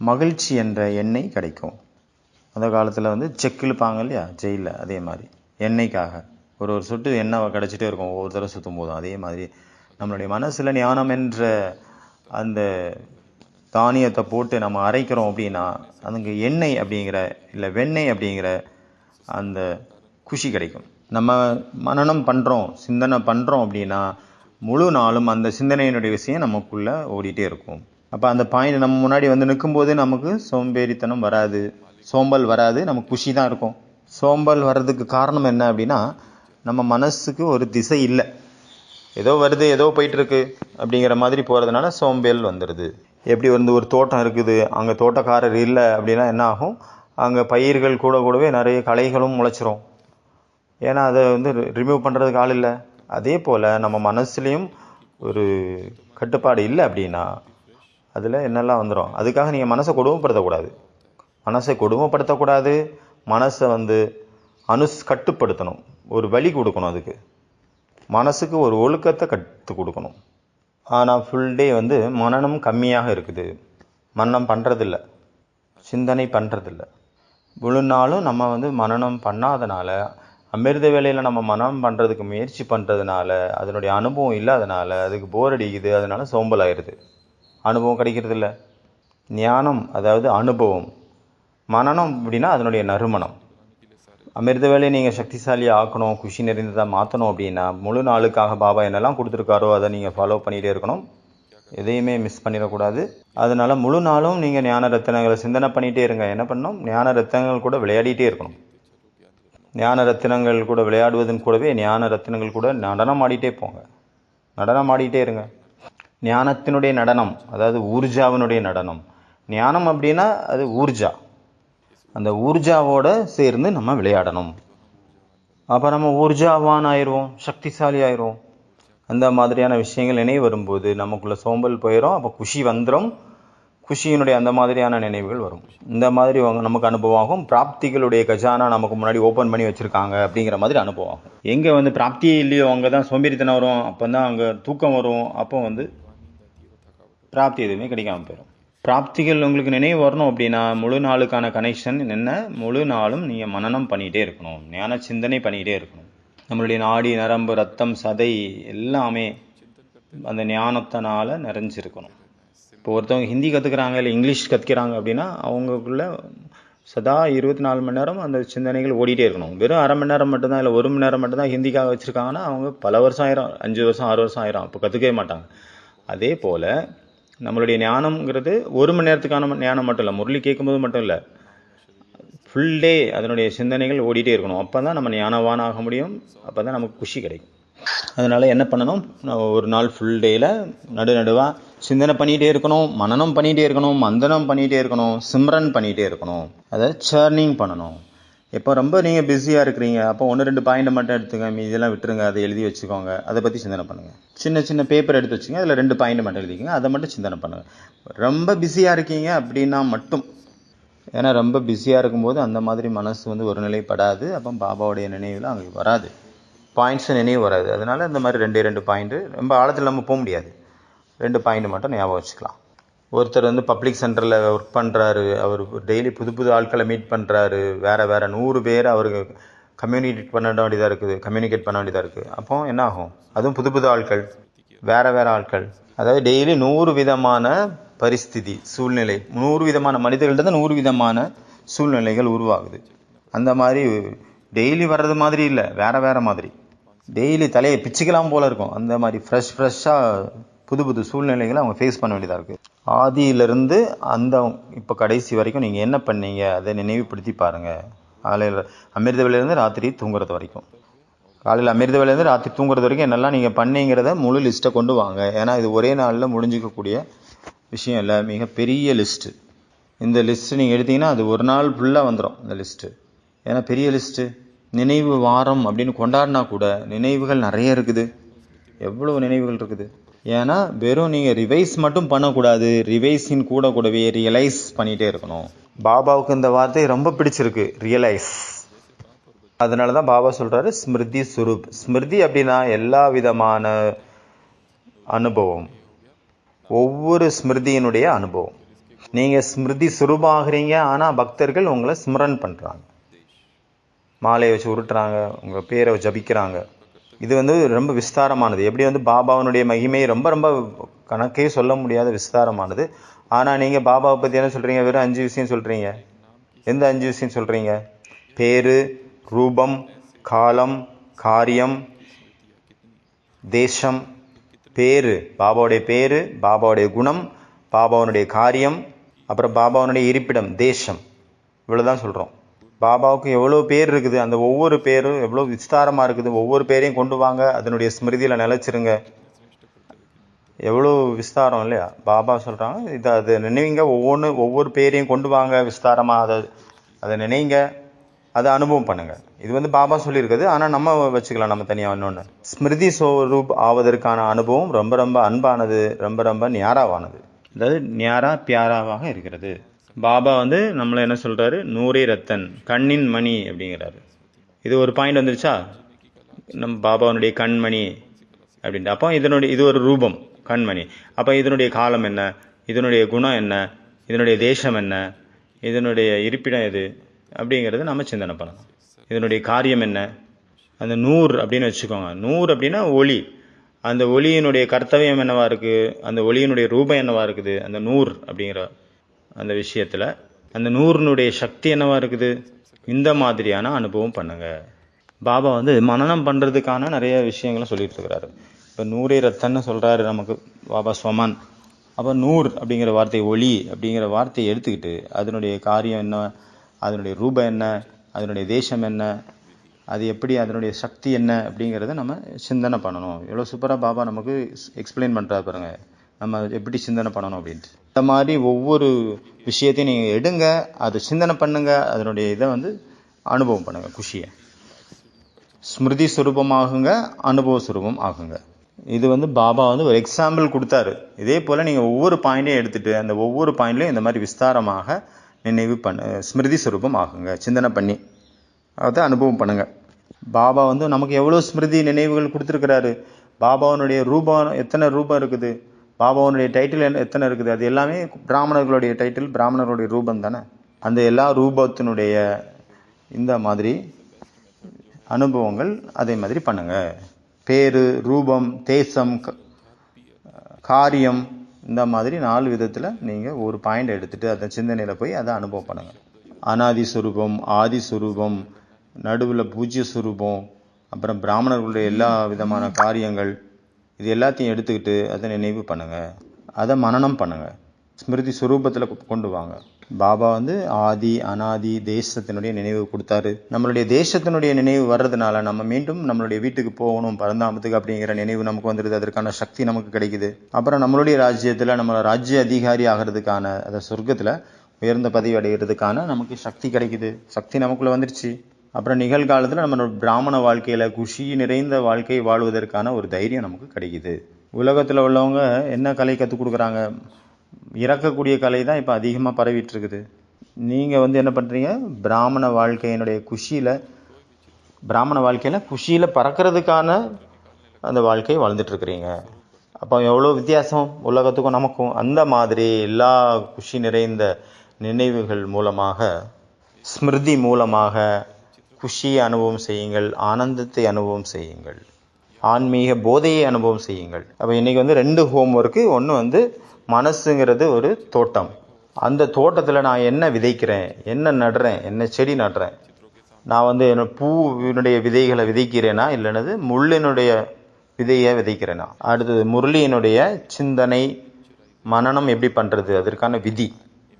மகிழ்ச்சி என்ற எண்ணெய் கிடைக்கும். அந்த காலத்தில் வந்து செக் இழுப்பாங்க இல்லையா ஜெயிலில், அதே மாதிரி எண்ணெய்க்காக ஒரு சொட்டு எண்ணெய் கிடச்சிட்டே இருக்கும் ஒவ்வொரு தடவை சுற்றும் போதும். அதே மாதிரி நம்மளுடைய மனசில் ஞானம் என்ற அந்த தானியத்தை போட்டு நம்ம அரைக்கிறோம் அப்படின்னா அதுங்க எண்ணெய் அப்படிங்கிற, இல்லை வெண்ணெய் அப்படிங்கிற அந்த குஷி கிடைக்கும். நம்ம மனனம் பண்ணுறோம், சிந்தனை பண்ணுறோம் அப்படின்னா முழு நாளும் அந்த சிந்தனையினுடைய விஷயம் நமக்குள்ளே ஓடிட்டே இருக்கும். அப்போ அந்த பாயிண்ட் நம்ம முன்னாடி வந்து நிற்கும்போது நமக்கு சோம்பேறித்தனம் வராது, சோம்பல் வராது, நமக்கு குஷி தான் இருக்கும். சோம்பல் வர்றதுக்கு காரணம் என்ன அப்படின்னா நம்ம மனசுக்கு ஒரு திசை இல்லை, ஏதோ வருது ஏதோ போயிட்டுருக்கு அப்படிங்கிற மாதிரி போகிறதுனால சோம்பேல் வந்துடுது. எப்படி வந்து ஒரு தோட்டம் இருக்குது, அங்கே தோட்டக்காரர் இல்லை அப்படின்னா என்ன ஆகும்? அங்கே பயிர்கள் கூடவே நிறைய களைகளும் முளைச்சிரும். ஏன்னா அதை வந்து ரிமூவ் பண்ணுறதுக்கு ஆள் இல்லை. அதே போல் நம்ம மனசுலேயும் ஒரு கட்டுப்பாடு இல்லை அப்படின்னா அதில் என்னெல்லாம் வந்துடும். அதுக்காக நீங்கள் மனசை கொடுமைப்படுத்தக்கூடாது, மனசை வந்து கட்டுப்படுத்தணும், ஒரு வழி கொடுக்கணும். அதுக்கு மனசுக்கு ஒரு ஒழுக்கத்தை கற்றுக் கொடுக்கணும். ஆனால் ஃபுல் டே வந்து மனனம் கம்மியாக இருக்குது, மனனம் பண்ணுறதில்ல, சிந்தனை பண்ணுறதில்ல. முழு நாளும் நம்ம வந்து மனனம் பண்ணாதனால அமிர்த வேலையில் நம்ம மனம் பண்ணுறதுக்கு முயற்சி பண்ணுறதுனால அதனுடைய அனுபவம் இல்லாதனால அதுக்கு போர் அடிக்குது, அதனால சோம்பல் ஆயிடுது, அனுபவம் கிடைக்கிறதில்ல. ஞானம் அதாவது அனுபவம், மனனம் அப்படின்னா அதனுடைய நறுமணம். அமிர்த வேலையை நீங்கள் சக்திசாலி ஆக்கணும், குஷி நிறைந்ததாக மாற்றணும் அப்படின்னா முழு நாளுக்காக பாபா என்னெல்லாம் கொடுத்துருக்காரோ அதை நீங்கள் ஃபாலோ பண்ணிகிட்டே இருக்கணும், எதையுமே மிஸ் பண்ணிடக்கூடாது. அதனால முழு நாளும் நீங்கள் ஞான ரத்தினங்களை சிந்தனை பண்ணிகிட்டே இருங்க. என்ன பண்ணணும், ஞான ரத்தினங்கள் கூட விளையாடிட்டே இருக்கணும். ஞான ரத்தினங்கள் கூட விளையாடுவதன் கூடவே ஞான ரத்தினங்கள் கூட நடனம் ஆடிட்டே போங்க, நடனம் ஆடிட்டே இருங்க. ஞானத்தினுடைய நடனம் அதாவது ஊர்ஜாவினுடைய நடனம். ஞானம் அப்படின்னா அது ஊர்ஜா, அந்த ஊர்ஜாவோட சேர்ந்து நம்ம விளையாடணும். அப்போ நம்ம ஊர்ஜாவான் ஆயிடுவோம், சக்திசாலி ஆயிடுவோம். அந்த மாதிரியான விஷயங்கள் நினைவு வரும்போது நமக்குள்ள சோம்பல் போயிடும், அப்போ குஷி வந்துடும். குஷியினுடைய அந்த மாதிரியான நினைவுகள் வரும். இந்த மாதிரி நமக்கு அனுபவம் ஆகும். பிராப்திகளுடைய கஜானா நமக்கு முன்னாடி ஓப்பன் பண்ணி வச்சுருக்காங்க அப்படிங்கிற மாதிரி அனுபவம் ஆகும். எங்கே பிராப்தியே இல்லையோ அங்கே தான் சோம்பேறித்தனம் வரும், அப்போ தான் அங்கே தூக்கம் வரும், அப்போ பிராப்தி எதுவுமே கிடைக்காம போயிடும். பிராப்திகள் உங்களுக்கு நினைவு வரணும் அப்படின்னா முழு நாளுக்கான கனெக்ஷன் என்ன, முழு நாளும் நீங்கள் மனனம் பண்ணிகிட்டே இருக்கணும், ஞான சிந்தனை பண்ணிகிட்டே இருக்கணும். நம்மளுடைய நாடி நரம்பு ரத்தம் சதை எல்லாமே அந்த ஞானத்தினால நிறைஞ்சிருக்கணும். இப்போ ஒருத்தவங்க ஹிந்தி கற்றுக்குறாங்க இல்லை இங்கிலீஷ் கற்றுக்கிறாங்க அப்படின்னா அவங்களுக்குள்ள சதா 24 மணி நேரம் அந்த சிந்தனைகள் ஓடிட்டே இருக்கணும். வெறும் அரை மணி நேரம் மட்டும்தான் இல்லை 1 மணி நேரம் மட்டும்தான் ஹிந்திக்காக வச்சுருக்காங்கன்னா அவங்க பல வருஷம் ஆயிரும், 5 வருஷம் 6 வருஷம் ஆயிரும், அப்போ கற்றுக்கவே மாட்டாங்க. அதே போல் நம்மளுடைய ஞானம்ங்கிறது 1 மணி நேரத்துக்கான ஞானம் மட்டும் இல்லை, முரளி கேட்கும்போது மட்டும் இல்லை, ஃபுல் டே அதனுடைய சிந்தனைகள் ஓடிட்டே இருக்கணும். அப்போ தான் நம்ம ஞானவான் ஆக முடியும், அப்போ தான் நமக்கு குஷி கிடைக்கும். அதனால் என்ன பண்ணணும், ஒரு நாள் ஃபுல் டேயில் நடுவாக சிந்தனை பண்ணிகிட்டே இருக்கணும், மனனம் பண்ணிகிட்டே இருக்கணும், மந்தனம் பண்ணிகிட்டே இருக்கணும், சிம்ரன் பண்ணிகிட்டே இருக்கணும், அதாவது சேர்னிங் பண்ணணும். இப்போ ரொம்ப நீங்கள் பிஸியாக இருக்கிறீங்க, அப்போ 1-2 பாயிண்ட் மட்டும் எடுத்துங்க, மீதெல்லாம் விட்டுருங்க, அதை எழுதி வச்சுக்கோங்க, அதை பற்றி சிந்தனை பண்ணுங்கள். சின்ன சின்ன பேப்பர் எடுத்து வச்சுங்க, அதில் 2 பாயிண்ட் மட்டும் எழுதிக்கங்க, அதை மட்டும் சிந்தனை பண்ணுங்கள். ரொம்ப பிஸியாக இருக்கீங்க அப்படின்னா மட்டும், ஏன்னா ரொம்ப பிஸியாக இருக்கும்போது அந்த மாதிரி மனசு ஒரு நிலைப்படாது, அப்போ பாபாவுடைய நினைவில் அங்கே வராது, பாயிண்ட்ஸு நினைவு வராது. அதனால் இந்த மாதிரி 2 பாயிண்ட்டு ரொம்ப ஆழத்தில் நம்ம போக முடியாது, 2 பாயிண்ட் மட்டும் ஞாபகம் வச்சுக்கலாம். ஒருத்தர் பப்ளிக் சென்டரில் ஒர்க் பண்ணுறாரு, அவர் டெய்லி புது ஆட்களை மீட் பண்ணுறாரு, வேறு 100 பேர் அவருக்கு கம்யூனிகேட் பண்ண வேண்டியதாக இருக்குது. அப்போ என்ன ஆகும், அதுவும் புது ஆட்கள், வேறு ஆட்கள், அதாவது டெய்லி 100 விதமான பரிஸ்திதி சூழ்நிலை, 100 விதமான மனிதர்கள்ட்ட தான் 100 விதமான சூழ்நிலைகள் உருவாகுது. அந்த மாதிரி டெய்லி வர்றது மாதிரி இல்லை, வேறு மாதிரி டெய்லி தலையை பிச்சுக்கலாம் போல இருக்கும். அந்த மாதிரி ஃப்ரெஷ்ஷாக புது சூழ்நிலைகளை அவங்க ஃபேஸ் பண்ண வேண்டியதாக இருக்குது. ஆதியிலிருந்து இப்போ கடைசி வரைக்கும் நீங்கள் என்ன பண்ணீங்க அதை நினைவுபடுத்தி பாருங்கள். காலையில் அமிர்த வேலையிலேருந்து ராத்திரி தூங்குறது வரைக்கும், காலையில் அமிர்த வேலையிலேருந்து ராத்திரி தூங்குறது வரைக்கும் என்னெல்லாம் நீங்கள் பண்ணீங்கிறத முழு லிஸ்ட்டை கொண்டு வாங்க. ஏன்னா இது ஒரே நாளில் முடிஞ்சிக்கக்கூடிய விஷயம் இல்லை, மிகப்பெரிய லிஸ்ட்டு. இந்த லிஸ்ட்டு நீங்கள் எடுத்தீங்கன்னா அது ஒரு நாள் ஃபுல்லாக வந்துடும் இந்த லிஸ்ட்டு. ஏன்னா பெரிய லிஸ்ட்டு. நினைவு வாரம் அப்படின்னு கொண்டாடினா கூட நினைவுகள் நிறைய இருக்குது, எவ்வளோ நினைவுகள் இருக்குது. ஏன்னா வெறும் நீங்கள் ரிவைஸ் மட்டும் பண்ணக்கூடாது, ரிவைஸின் கூடவே ரியலைஸ் பண்ணிகிட்டே இருக்கணும். பாபாவுக்கு இந்த வார்த்தை ரொம்ப பிடிச்சிருக்கு, ரியலைஸ். அதனால தான் பாபா சொல்கிறாரு ஸ்மிருதி சுரூப். ஸ்மிருதி அப்படின்னா எல்லா விதமான அனுபவம், ஒவ்வொரு ஸ்மிருதியினுடைய அனுபவம். நீங்கள் ஸ்மிருதி சுரூபாகிறீங்க, ஆனால் பக்தர்கள் உங்களை ஸ்மரன் பண்ணுறாங்க, மாலையை வச்சு உருட்டுறாங்க, உங்கள் பேரை ஜபிக்கிறாங்க. இது ரொம்ப விஸ்தாரமானது. எப்படி பாபாவனுடைய மகிமை ரொம்ப ரொம்ப கணக்கே சொல்ல முடியாத விஸ்தாரமானது. ஆனால் நீங்கள் பாபாவை பற்றி என்ன சொல்கிறீங்க, வெறும் 5 விஷயம் சொல்கிறீங்க. எந்த 5 விஷயம் சொல்கிறீங்க? பேரு, ரூபம், காலம், காரியம், தேசம். பேரு, பாபாவுடைய பேரு, பாபாவுடைய குணம், பாபாவனுடைய காரியம், அப்புறம் பாபாவனுடைய இருப்பிடம் தேசம். இவ்வளோதான் சொல்கிறோம். பாபாவுக்கு எவ்வளோ பேர் இருக்குது, அந்த ஒவ்வொரு பேரும் எவ்வளோ விஸ்தாரமாக இருக்குது. ஒவ்வொரு பேரையும் கொண்டு வாங்க, அதனுடைய ஸ்மிருதியில் நிலச்சிருங்க. எவ்வளோ விஸ்தாரம் இல்லையா? பாபா சொல்கிறாங்க அதை நினைவுங்க, ஒவ்வொரு பேரையும் கொண்டு வாங்க விஸ்தாரமாக, அதை நினைங்க, அதை அனுபவம் பண்ணுங்கள். இது பாபா சொல்லியிருக்குது, ஆனால் நம்ம வச்சுக்கலாம் நம்ம தனியாக இன்னொன்று. ஸ்மிருதி ஸ்வரூப் ஆவதற்கான அனுபவம் ரொம்ப ரொம்ப அன்பானது, ரொம்ப ரொம்ப ஞாராவானது, அதாவது ஞாரா பியாராவாக இருக்கிறது. பாபா நம்மளை என்ன சொல்கிறாரு, நூரே ரத்தன், கண்ணின் மணி அப்படிங்கிறாரு. இது ஒரு பாயிண்ட் வந்துருச்சா, நம்ம பாபாவனுடைய கண்மணி அப்படின்ட்டு. அப்போ இது ஒரு ரூபம், கண்மணி. அப்போ இதனுடைய காலம் என்ன, இதனுடைய குணம் என்ன, இதனுடைய தேசம் என்ன, இதனுடைய இருப்பிடம் எது அப்படிங்கிறது நம்ம சிந்தனை பண்ணலாம். இதனுடைய காரியம் என்ன, அந்த நூர் அப்படின்னு வச்சுக்கோங்க. நூர் அப்படின்னா ஒளி. அந்த ஒளியினுடைய கர்த்தவியம் என்னவா இருக்குது, அந்த ஒளியினுடைய ரூபம் என்னவா இருக்குது, அந்த நூர் அப்படிங்கிற அந்த விஷயத்தில் அந்த நூறினுடைய சக்தி என்னவா இருக்குது. இந்த மாதிரியான அனுபவம் பண்ணுங்க. பாபா வந்து மனனம் பண்ணுறதுக்கான நிறைய விஷயங்களை சொல்லிட்டு இருக்கிறாரு. இப்போ நூரே ரத்தன்னு சொல்கிறாரு நமக்கு பாபா ஸ்வமான். அப்போ நூர் அப்படிங்கிற வார்த்தை, ஒளி அப்படிங்கிற வார்த்தையை எடுத்துக்கிட்டு அதனுடைய காரியம் என்ன, அதனுடைய ரூபம் என்ன, அதனுடைய தேசம் என்ன, அது எப்படி, அதனுடைய சக்தி என்ன அப்படிங்கிறத நம்ம சிந்தனை பண்ணணும். எவ்வளோ சூப்பராக பாபா நமக்கு எக்ஸ்பிளைன் பண்ணுறாரு பாருங்க, நம்ம எப்படி சிந்தனை பண்ணணும் அப்படின்ட்டு. இந்த மாதிரி ஒவ்வொரு விஷயத்தையும் நீங்கள் எடுங்க, அதை சிந்தனை பண்ணுங்க, அதனுடைய இதை வந்து அனுபவம் பண்ணுங்க. குஷியை ஸ்மிருதி சுரூபமாகுங்க, அனுபவ சுரூபம் ஆகுங்க. இது வந்து பாபா வந்து ஒரு எக்ஸாம்பிள் கொடுத்தாரு. இதே போல் நீங்கள் ஒவ்வொரு பாயிண்டையும் எடுத்துகிட்டு அந்த ஒவ்வொரு பாயிண்ட்லையும் இந்த மாதிரி விஸ்தாரமாக நினைவு ஸ்மிருதி சுரூபம் ஆகுங்க. சிந்தனை பண்ணி அதை அனுபவம் பண்ணுங்க. பாபா வந்து நமக்கு எவ்வளோ ஸ்மிருதி நினைவுகள் கொடுத்துருக்கிறாரு. பாபாவனுடைய ரூபம் எத்தனை ரூபம் இருக்குது, பாபாவனுடைய டைட்டில் எத்தனை இருக்குது, அது எல்லாமே பிராமணர்களுடைய டைட்டில், பிராமணர்களுடைய ரூபம் தானே. அந்த எல்லா ரூபத்தினுடைய இந்த மாதிரி அனுபவங்கள் அதே மாதிரி பண்ணுங்க. பேரு, ரூபம், தேசம், காரியம், இந்த மாதிரி 4 விதத்தில் நீங்கள் ஒரு பாயிண்ட் எடுத்துகிட்டு அதை சிந்தனையில் போய் அதை அனுபவம் பண்ணுங்கள். அனாதி சுரூபம், ஆதி சுரூபம், நடுவில் பூஜ்ய சுரூபம், அப்புறம் பிராமணர்களுடைய எல்லா விதமான காரியங்கள், இது எல்லாத்தையும் எடுத்துக்கிட்டு அதை நினைவு பண்ணுங்கள். அதை மனனம் பண்ணுங்கள். ஸ்மிருதி சுரூபத்தில் கொண்டு வாங்க. பாபா வந்து ஆதி அனாதி தேசத்தினுடைய நினைவு கொடுத்தாரு. நம்மளுடைய தேசத்தினுடைய நினைவு வர்றதுனால நம்ம மீண்டும் நம்மளுடைய வீட்டுக்கு போகணும், பரந்தாமத்துக்கு அப்படிங்கிற நினைவு நமக்கு வந்துடுது. அதற்கான சக்தி நமக்கு கிடைக்குது. அப்புறம் நம்மளுடைய ராஜ்யத்தில் நம்ம ராஜ்ய அதிகாரி ஆகிறதுக்கான, அதை சொர்க்கத்தில் உயர்ந்த பதவி அடைகிறதுக்கான நமக்கு சக்தி கிடைக்குது. சக்தி நமக்குள்ளே வந்துடுச்சு. அப்புறம் நிகழ்காலத்தில் நம்ம பிராமண வாழ்க்கையில் குஷி நிறைந்த வாழ்க்கை வாழ்வதற்கான ஒரு தைரியம் நமக்கு கிடைக்குது. உலகத்தில் உள்ளவங்க என்ன கலை கற்றுக் கொடுக்குறாங்க, இறக்கக்கூடிய கலை தான் இப்போ அதிகமாக பரவிட்டு இருக்குது. நீங்கள் வந்து என்ன பண்ணுறீங்க, பிராமண வாழ்க்கையினுடைய குஷியில், பிராமண வாழ்க்கையில் குஷியில் பறக்கிறதுக்கான அந்த வாழ்க்கையை வாழ்ந்துட்டுருக்குறீங்க. அப்போ எவ்வளோ வித்தியாசம் உலகத்துக்கும் நமக்கும். அந்த மாதிரி எல்லா குஷி நிறைந்த நினைவுகள் மூலமாக, ஸ்மிருதி மூலமாக குஷியை அனுபவம் செய்யுங்கள், ஆனந்தத்தை அனுபவம் செய்யுங்கள், ஆன்மீக போதையை அனுபவம் செய்யுங்கள். அப்போ இன்றைக்கி வந்து 2 ஹோம்ஒர்க்கு. ஒன்று வந்து மனசுங்கிறது ஒரு தோட்டம். அந்த தோட்டத்தில் நான் என்ன விதைக்கிறேன், என்ன நடுறேன், என்ன செடி நடுறேன், நான் வந்து என்ன பூவினுடைய விதைகளை விதைக்கிறேனா, இல்லைனது முள்ளினுடைய விதையை விதைக்கிறேனா. அடுத்தது முரளியினுடைய சிந்தனை மனனம் எப்படி பண்ணுறது, அதற்கான விதி.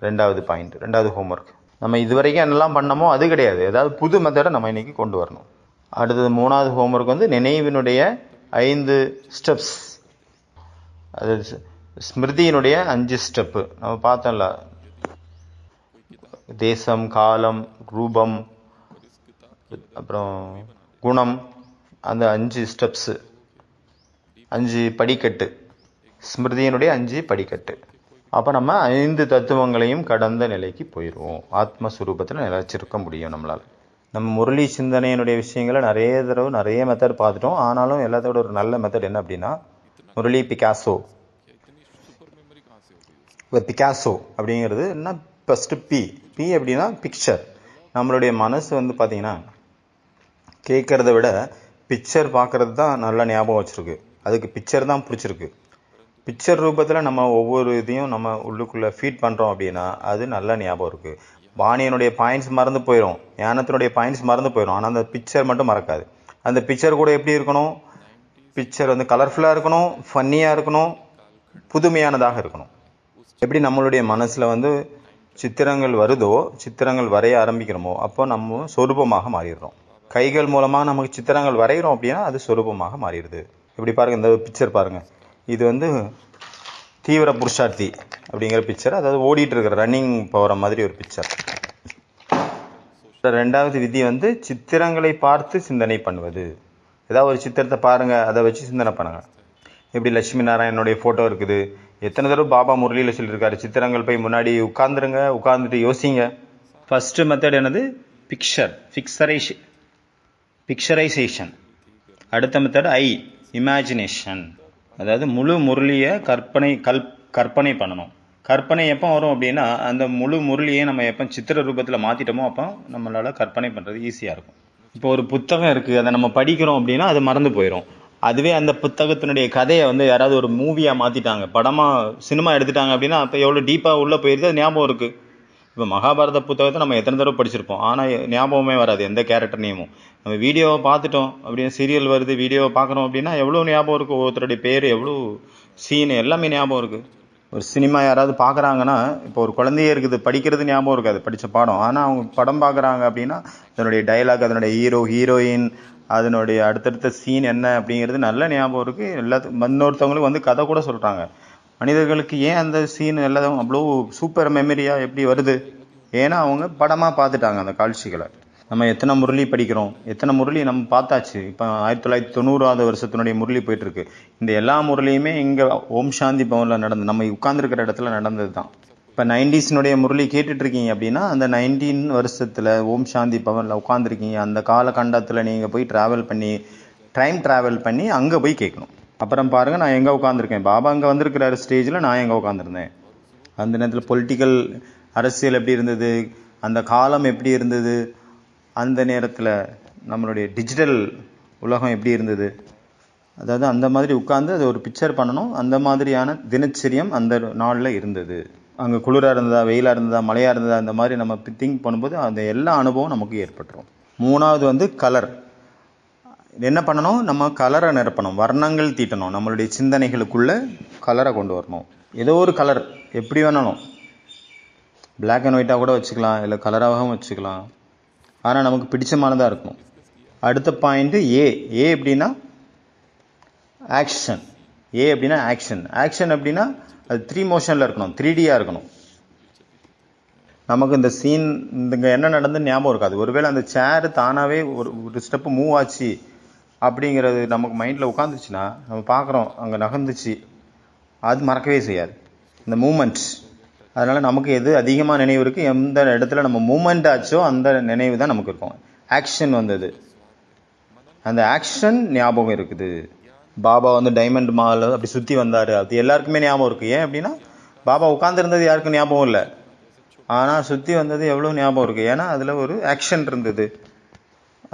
2வது பாயிண்ட், 2வது ஹோம்ஒர்க். நம்ம இதுவரைக்கும் என்னெல்லாம் பண்ணமோ அது கிடையாது, ஏதாவது புது மெத்தடை நம்ம இன்றைக்கி கொண்டு வரணும். அடுத்தது 3வது ஹோம்ஒர்க் வந்து நினைவினுடைய 5 ஸ்டெப்ஸ். அது ஸ்மிருதியினுடைய 5 ஸ்டெப்பு நம்ம பார்த்தோம்ல. தேசம், காலம், ரூபம், அப்புறம் குணம், அந்த 5 ஸ்டெப்ஸு, 5 படிக்கட்டு, ஸ்மிருதியினுடைய 5 படிக்கட்டு. அப்போ நம்ம 5 தத்துவங்களையும் கடந்த நிலைக்கு போயிடுவோம். ஆத்மஸ்வரூபத்தில் நிலைச்சிருக்க முடியும் நம்மளால். நம்ம முரளி சிந்தனையினுடைய விஷயங்களை நிறைய மெத்தட் பார்த்துட்டோம். ஆனாலும் எல்லாத்தோட ஒரு நல்ல மெத்தட் என்ன அப்படின்னா, முரளி பிகாசோ. பிகாசோ அப்படிங்கிறது என்ன, ஃபஸ்ட்டு பி அப்படின்னா பிக்சர். நம்மளுடைய மனசு வந்து பார்த்திங்கன்னா கேட்குறத விட பிக்சர் பார்க்குறது தான் நல்லா ஞாபகம் வச்சுருக்கு. அதுக்கு பிக்சர் தான் பிடிச்சிருக்கு. பிக்சர் ரூபத்தில் நம்ம ஒவ்வொரு இதையும் நம்ம உள்ளுக்குள்ளே ஃபீட் பண்ணுறோம் அப்படின்னா அது நல்லா ஞாபகம் இருக்குது. வாணியனுடைய பாயிண்ட்ஸ் மறந்து போயிடும், ஞானத்தினுடைய பாயிண்ட்ஸ் மறந்து போயிடும். ஆனால் அந்த பிக்சர் மட்டும் மறக்காது. அந்த பிக்சர் கூட எப்படி இருக்கணும், பிக்சர் வந்து கலர்ஃபுல்லாக இருக்கணும், ஃபன்னியாக இருக்கணும், புதுமையானதாக இருக்கணும். எப்படி நம்மளுடைய மனசில் வந்து சித்திரங்கள் வருதோ, சித்திரங்கள் வரைய ஆரம்பிக்கிறோமோ, அப்போ நம்ம சொரூபமாக மாறிடுறோம். கைகள் மூலமாக நமக்கு சித்திரங்கள் வரைகிறோம் அப்படின்னா அது சொரூபமாக மாறிடுது. இப்படி பாருங்கள், இந்த பிக்சர் பாருங்கள். இது வந்து தீவிர புருஷார்த்தி அப்படிங்கிற பிக்சர், அதாவது ஓடிட்டு இருக்கிற ரன்னிங் போகிற மாதிரி ஒரு பிக்சர். 2வது விதி வந்து சித்திரங்களை பார்த்து சிந்தனை பண்ணுவது. ஏதாவது ஒரு சித்திரத்தை பாருங்கள், அதை வச்சு சிந்தனை பண்ணுங்கள். எப்படி லட்சுமி நாராயணனுடைய ஃபோட்டோ இருக்குது, எத்தனை தடவை பாபா முரளியில் சொல்லியிருக்காரு, சித்திரங்கள் போய் முன்னாடி உட்காந்துருங்க, உட்காந்துட்டு யோசிங்க. ஃபஸ்ட்டு மெத்தட் என்னது, பிக்சரைசேஷன். அடுத்த மெத்தட் இமேஜினேஷன். அதாவது முழு முரளியை கற்பனை பண்ணணும். கற்பனை எப்போ வரும் அப்படின்னா, அந்த முழு முரளியை நம்ம எப்போ சித்திர ரூபத்தில் மாற்றிட்டோமோ அப்போ நம்மளால் கற்பனை பண்ணுறது ஈஸியாக இருக்கும். இப்போ ஒரு புத்தகம் இருக்குது, அதை நம்ம படிக்கிறோம் அப்படின்னா அது மறந்து போயிடும். அதுவே அந்த புத்தகத்தினுடைய கதையை வந்து யாராவது ஒரு மூவியாக மாற்றிட்டாங்க, படமாக சினிமா எடுத்துட்டாங்க அப்படின்னா அப்போ எவ்வளோ டீப்பாக உள்ளே போயிடுது, அது ஞாபகம் இருக்குது. இப்போ மகாபாரத புத்தகத்தை நம்ம எத்தனை தடவை படிச்சிருப்போம், ஆனால் ஞாபகமே வராது எந்த கேரக்டர் நேமும். நம்ம வீடியோவை பார்த்துட்டோம் அப்படின்னு, சீரியல் வருது வீடியோவை பார்க்குறோம் அப்படின்னா எவ்வளோ ஞாபகம் இருக்குது, ஒருத்தருடைய பேர் எவ்வளோ சீன் எல்லாமே ஞாபகம் இருக்குது. ஒரு சினிமா யாராவது பார்க்குறாங்கன்னா, இப்போ ஒரு குழந்தையே இருக்குது, படிக்கிறது ஞாபகம் இருக்காது படித்த பாடம், ஆனால் அவங்க படம் பார்க்குறாங்க அப்படின்னா அதனுடைய டைலாக், அதனுடைய ஹீரோ ஹீரோயின், அதனுடைய அடுத்தடுத்த சீன் என்ன அப்படிங்கிறது நல்ல ஞாபகம் இருக்குது. எல்லாத்துக்கும் இன்னொருத்தவங்களுக்கு வந்து கதை கூட சொல்கிறாங்க. மனிதர்களுக்கு ஏன் அந்த சீன் எல்லாரும் அவ்வளோ சூப்பர் மெமரியாக எப்படி வருது? ஏன்னா அவங்க படமாக பார்த்துட்டாங்க அந்த காட்சிகளை. நம்ம எத்தனை முரளி படிக்கிறோம், எத்தனை முரளி நம்ம பார்த்தாச்சு. இப்போ 1990 வருஷத்தினுடைய முரளி போயிட்டுருக்கு. இந்த எல்லா முரளியுமே இங்கே ஓம் சாந்தி பவனில் நடந்து நம்ம உட்கார்ந்துருக்கிற இடத்துல நடந்தது தான். இப்போ 90s முரளி கேட்டுட்ருக்கீங்க அப்படின்னா அந்த 19 வருஷத்தில் ஓம் சாந்தி பவனில் உட்காந்துருக்கீங்க. அந்த காலகண்டத்தில் நீங்கள் போய் டைம் ட்ராவல் பண்ணி அங்கே போய் கேட்கணும். அப்புறம் பாருங்கள், நான் எங்கே உட்காந்துருக்கேன், பாபா அங்கே வந்திருக்கிறாரு ஸ்டேஜில், நான் எங்கே உட்காந்துருந்தேன். அந்த நேரத்தில் பொலிட்டிக்கல் அரசியல் எப்படி இருந்தது, அந்த காலம் எப்படி இருந்தது, அந்த நேரத்தில் நம்மளுடைய டிஜிட்டல் உலகம் எப்படி இருந்தது, அதாவது அந்த மாதிரி உட்காந்து அது ஒரு பிக்சர் பண்ணணும். அந்த மாதிரியான தினச்சரியம் அந்த நாளில் இருந்தது. அங்கே குளிராக இருந்ததா, வெயிலாக இருந்ததா, மழையாக இருந்ததா, அந்த மாதிரி நம்ம திங்க் பண்ணும்போது அந்த எல்லா அனுபவம் நமக்கு ஏற்பட்டுரும். மூணாவது வந்து கலர். என்ன பண்ணணும், நம்ம கலரை நிரப்பணும், வர்ணங்கள் தீட்டணும். நம்மளுடைய சிந்தனைகளுக்குள்ளே கலரை கொண்டு வரணும். ஏதோ ஒரு கலர் எப்படி வேணாலும், பிளாக் அண்ட் ஒயிட்டாக கூட வச்சுக்கலாம், இல்லை கலராகவும் வச்சுக்கலாம், ஆனால் நமக்கு பிடிச்சமானதாக இருக்கணும். அடுத்த பாயிண்ட்டு ஏ எப்படின்னா ஆக்ஷன். அப்படின்னா ஆக்ஷன் அப்படின்னா அது 3 மோஷனில் இருக்கணும், 3Dயாக இருக்கணும். நமக்கு இந்த சீன் இங்கே என்ன நடந்துன்னு ஞாபகம் இருக்காது. ஒருவேளை அந்த சேர் தானாகவே ஒரு ஸ்டெப்பு மூவ் ஆச்சு அப்படிங்கிறது நமக்கு மைண்டில் உட்காந்துச்சுன்னா, நம்ம பார்க்குறோம் அங்கே நகர்ந்துச்சு, அது மறக்கவே செய்யாது இந்த மூமெண்ட்ஸ். அதனால் நமக்கு எது அதிகமாக நினைவு இருக்குது, எந்த இடத்துல நம்ம மூமெண்ட் ஆச்சோ அந்த நினைவு தான் நமக்கு இருக்கும். ஆக்ஷன் வந்தது, அந்த ஆக்ஷன் ஞாபகம் இருக்குது. பாபா வந்து டைமண்ட் மால் அப்படி சுற்றி வந்தார், அது எல்லாருக்குமே ஞாபகம் இருக்குது. ஏன் அப்படின்னா பாபா உட்காந்துருந்தது யாருக்கும் ஞாபகம் இல்லை, ஆனால் சுற்றி வந்தது எவ்வளோ ஞாபகம் இருக்குது, ஏன்னா அதில் ஒரு ஆக்ஷன் இருந்தது.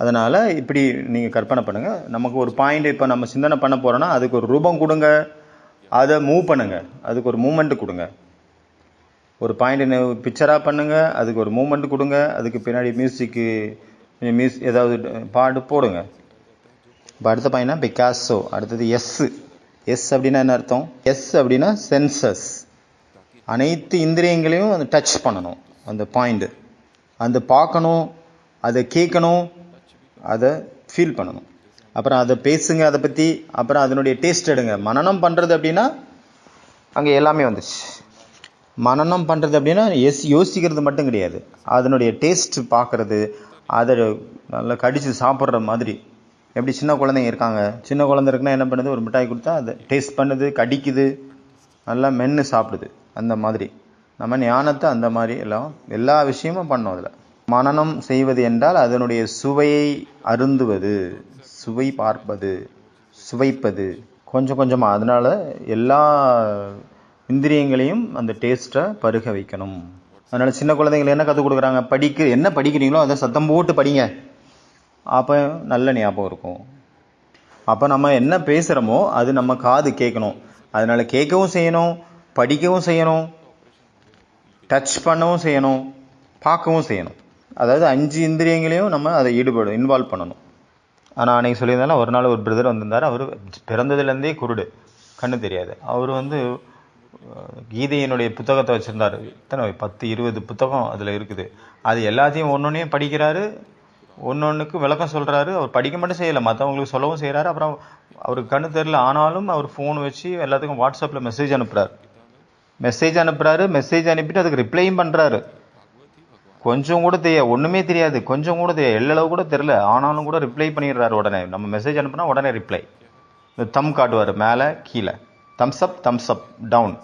அதனால் இப்படி நீங்கள் கற்பனை பண்ணுங்கள். நமக்கு ஒரு பாயிண்ட் இப்போ நம்ம சிந்தனை பண்ண போகிறோன்னா அதுக்கு ஒரு ரூபம் கொடுங்க, அதை மூவ் பண்ணுங்கள், அதுக்கு ஒரு மூமெண்ட் கொடுங்க. ஒரு பாயிண்ட் பிக்சராக பண்ணுங்கள், அதுக்கு ஒரு மூமெண்ட் கொடுங்க, அதுக்கு பின்னாடி மியூசிக்கு ஏதாவது பாட்டு போடுங்க. இப்போ அடுத்த பாயிண்ட்னா பிகாசோ. அடுத்தது எஸ் அப்படின்னா என்ன அர்த்தம்? எஸ் அப்படின்னா சென்சஸ். அனைத்து இந்திரியங்களையும் அந்த டச் பண்ணணும், அந்த பாயிண்ட், அந்த பார்க்கணும், அதை கேட்கணும், அதை ஃபீல் பண்ணணும். அப்புறம் அதை பேசுங்க அதை பற்றி. அப்புறம் அதனுடைய டேஸ்ட் எடுங்க. மனனம் பண்ணுறது அப்படின்னா அங்கே எல்லாமே வந்துச்சு. மனனம் பண்ணுறது அப்படின்னா யோசிக்கிறது மட்டும் கிடையாது, அதனுடைய டேஸ்ட் பார்க்குறது, அதை நல்லா கடித்து சாப்பிட்ற மாதிரி. எப்படி சின்ன குழந்தைங்க இருக்காங்க, சின்ன குழந்தை இருக்குன்னா என்ன பண்ணுது, ஒரு மிட்டாய் கொடுத்தா அதை டேஸ்ட் பண்ணுது, கடிக்குது, நல்லா மென்று சாப்பிடுது. அந்த மாதிரி நம்ம ஞானத்தை அந்த மாதிரி எல்லா விஷயமும் பண்ணோம். அதில் மனனம் செய்வது என்றால் அதனுடைய சுவையை அருந்துவது, சுவை பார்ப்பது, சுவைப்பது கொஞ்சம் கொஞ்சமாக. அதனால் எல்லா இந்திரியங்களையும் அந்த டேஸ்ட்டை பருக வைக்கணும். அதனால் சின்ன குழந்தைங்களை என்ன கற்றுக் கொடுக்குறாங்க, என்ன படிக்கிறீங்களோ அதை சத்தம் போட்டு படிங்க, அப்போ நல்ல ஞாபகம் இருக்கும். அப்போ நம்ம என்ன பேசுகிறோமோ அது நம்ம காது கேட்கணும். அதனால் கேட்கவும் செய்யணும், படிக்கவும் செய்யணும், டச் பண்ணவும் செய்யணும், பார்க்கவும் செய்யணும். அதாவது 5 இந்திரியங்களையும் நம்ம அதை இன்வால்வ் பண்ணணும். ஆனால் அன்றைக்கி சொல்லியிருந்தாலும் ஒரு நாள் ஒரு பிரதர் வந்திருந்தார். அவர் பிறந்ததுலேருந்தே குருடு, கண்ணு தெரியாது. அவர் வந்து கீதையினுடைய புத்தகத்தை வச்சுருந்தார். இத்தனை 10-20 புத்தகம் அதில் இருக்குது. அது எல்லாத்தையும் ஒன்றொன்னையும் படிக்கிறாரு, ஒன்னொன்றுக்கு விளக்கம் சொல்கிறாரு. அவர் படிக்க மட்டும் செய்யலை, மற்றவங்களுக்கு சொல்லவும் செய்கிறாரு. அப்புறம் அவருக்கு கண்ணு தெரியல, ஆனாலும் அவர் ஃபோன் வச்சு எல்லாத்துக்கும் வாட்ஸ்அப்பில் மெசேஜ் அனுப்புகிறாரு. மெசேஜ் அனுப்பிட்டு அதுக்கு ரிப்ளையும் பண்ணுறாரு. கொஞ்சம் கூட ஒன்றுமே தெரியாது, கொஞ்சம் கூட எல்லளவு கூட தெரில, ஆனாலும் கூட ரிப்ளை பண்ணிடுறாரு. உடனே நம்ம மெசேஜ் அனுப்புனா உடனே ரிப்ளை. இந்த தம் காட்டுவார் மேலே கீழே, தம்ஸ் அப் டவுன்.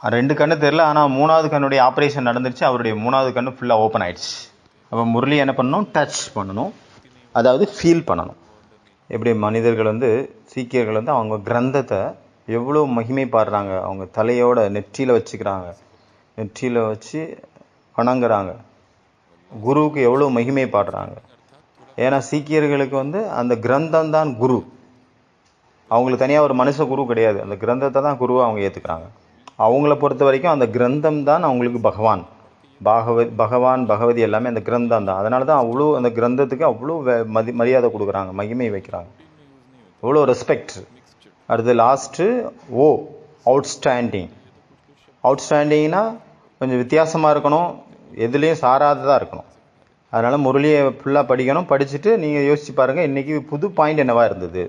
2 கண்ணு தெரில, ஆனால் 3வது கண்ணுடைய ஆப்ரேஷன் நடந்துருச்சு. அவருடைய 3வது கண்ணு ஃபுல்லாக ஓப்பன் ஆயிடுச்சு. அப்போ முரளி என்ன பண்ணணும், டச் பண்ணணும், அதாவது ஃபீல் பண்ணணும். எப்படி மனிதர்கள் வந்து சீக்கியர்கள் வந்து அவங்க கிரந்தத்தை எவ்வளோ மகிமை பாடுறாங்க, அவங்க தலையோட நெற்றியில் வச்சுக்கிறாங்க, நெற்றியில் வச்சு வணங்குறாங்க, குருவுக்கு எவ்வளோ மகிமை பாடுறாங்க. ஏன்னா சீக்கியர்களுக்கு அந்த கிரந்தம் தான் குரு. அவங்களுக்கு தனியாக ஒரு மனுஷ குரு கிடையாது. அந்த கிரந்தத்தை தான் குருவை அவங்க ஏற்றுக்கிறாங்க. அவங்கள பொறுத்த வரைக்கும் அந்த கிரந்தம் தான் அவங்களுக்கு பகவான். பகவான் பகவதி எல்லாமே அந்த கிரந்தம் தான். அதனால தான் அவ்வளோ அந்த கிரந்தத்துக்கு அவ்வளோ மரியாதை கொடுக்குறாங்க, மகிமை வைக்கிறாங்க, அவ்வளோ ரெஸ்பெக்ட். அடுத்து லாஸ்ட்டு ஓ, அவுட்ஸ்டாண்டிங். அவுட்ஸ்டாண்டிங்னா கொஞ்சம் வித்தியாசமாக இருக்கணும், எதுலேயும் சாராததாக இருக்கணும். அதனால் முரளியை ஃபுல்லாக படிக்கணும். படிச்சுட்டு நீங்கள் யோசிச்சு பாருங்கள், இன்றைக்கி புது பாயிண்ட் என்னவா இருந்தது,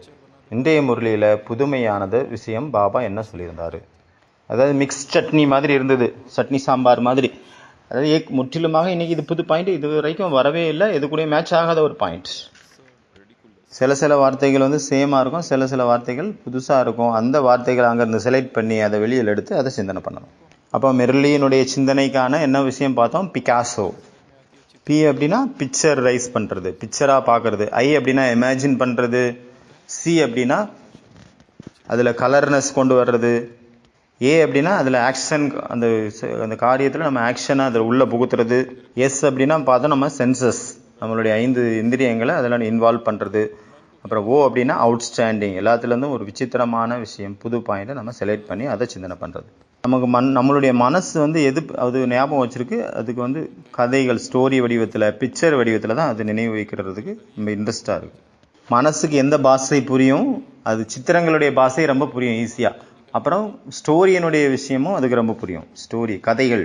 இன்றைய முரளியில் புதுமையானது விஷயம் பாபா என்ன சொல்லியிருந்தார். அதாவது மிக்ஸ் சட்னி மாதிரி இருந்தது, சட்னி சாம்பார் மாதிரி. அதாவது முற்றிலுமாக இன்றைக்கி இது புது பாயிண்ட், இது வரைக்கும் வரவே இல்லை, இது கூட மேட்ச் ஆகாத ஒரு பாயிண்ட். சில வார்த்தைகள் சேமாக இருக்கும், சில வார்த்தைகள் புதுசாக இருக்கும். அந்த வார்த்தைகள் அங்கேருந்து செலக்ட் பண்ணி அதை வெளியில் எடுத்து அதை சிந்தனை பண்ணணும். அப்போ முரளியினுடைய சிந்தனைக்கான என்ன விஷயம் பார்த்தோம், பிகாசோ. பி அப்படின்னா பிக்சர் ரைஸ் பண்ணுறது, பிக்சராக பார்க்குறது. ஐ அப்படின்னா இமேஜின் பண்ணுறது. சி அப்படின்னா அதில் கலர்னஸ் கொண்டு வர்றது. ஏ அப்படின்னா அதில் ஆக்ஷன், அந்த காரியத்தில் நம்ம ஆக்ஷனாக அதில் உள்ளே புகுத்துறது. எஸ் அப்படின்னா பார்த்தோம் நம்ம சென்சஸ், நம்மளுடைய 5 இந்திரியங்களை அதெல்லாம் இன்வால்வ் பண்ணுறது. அப்புறம் ஓ அப்படின்னா அவுட்ஸ்டாண்டிங், எல்லாத்துலேருந்தும் ஒரு விசித்திரமான விஷயம், புது பாயிண்ட்டை நம்ம செலக்ட் பண்ணி அதை சிந்தனை பண்ணுறது. நமக்கு நம்மளுடைய மனசு எது அது ஞாபகம் வச்சுருக்கு, அதுக்கு கதைகள் ஸ்டோரி வடிவத்தில், பிக்சர் வடிவத்தில் தான் அது நினைவு வைக்கிறதுக்கு ரொம்ப இன்ட்ரெஸ்டாக இருக்குது. மனசுக்கு எந்த பாஷை புரியும், அது சித்திரங்களுடைய பாஷை ரொம்ப புரியும் ஈஸியாக. அப்புறம் ஸ்டோரியினுடைய விஷயமும் அதுக்கு ரொம்ப புரியும். ஸ்டோரி கதைகள்